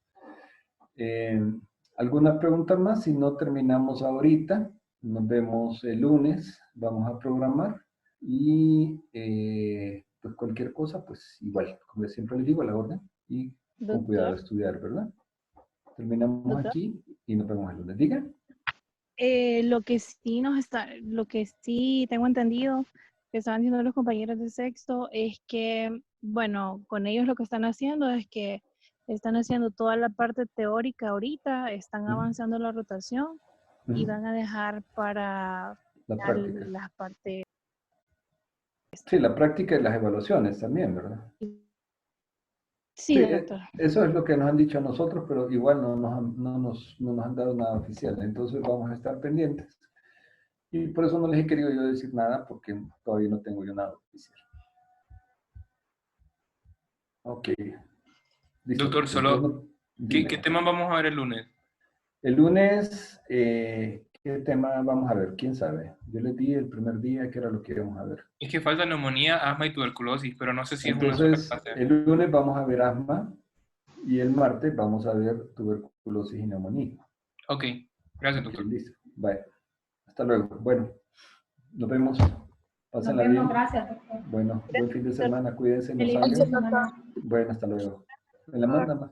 ¿Alguna pregunta más? Si no terminamos ahorita, nos vemos el lunes, vamos a programar. Y pues cualquier cosa, pues igual, como siempre les digo, a la orden. Y con cuidado de Doctor, estudiar, ¿verdad? Terminamos doctor. aquí y nos vemos el lunes. Diga. Lo que sí tengo entendido que estaban diciendo los compañeros de sexto es que, bueno, con ellos lo que están haciendo es que están haciendo toda la parte teórica ahorita, están avanzando la rotación y van a dejar para La práctica. la parte. Sí, la práctica y las evaluaciones también, ¿verdad? Sí, doctor. Eso es lo que nos han dicho a nosotros, pero igual no nos han dado nada oficial. Entonces vamos a estar pendientes. Y por eso no les he querido yo decir nada, porque todavía no tengo yo nada oficial. Ok. Listo. Doctor, Entonces, solo, ¿qué dime. tema vamos a ver el lunes? El lunes, ¿qué tema vamos a ver? ¿Quién sabe? Yo les di el primer día que era lo que íbamos a ver. Es que falta neumonía, asma y tuberculosis, pero no sé si es una sola Entonces, clase. el lunes vamos a ver asma y el martes vamos a ver tuberculosis y neumonía. Ok, gracias, Ok, doctor. listo. Bye. Hasta luego. Bueno, nos vemos. Nos Pásenla vemos, bien. gracias, doctor. Bueno, buen fin de semana. Cuídense, no Feliz fin de salgan. semana. Bueno, hasta luego. En la manda más.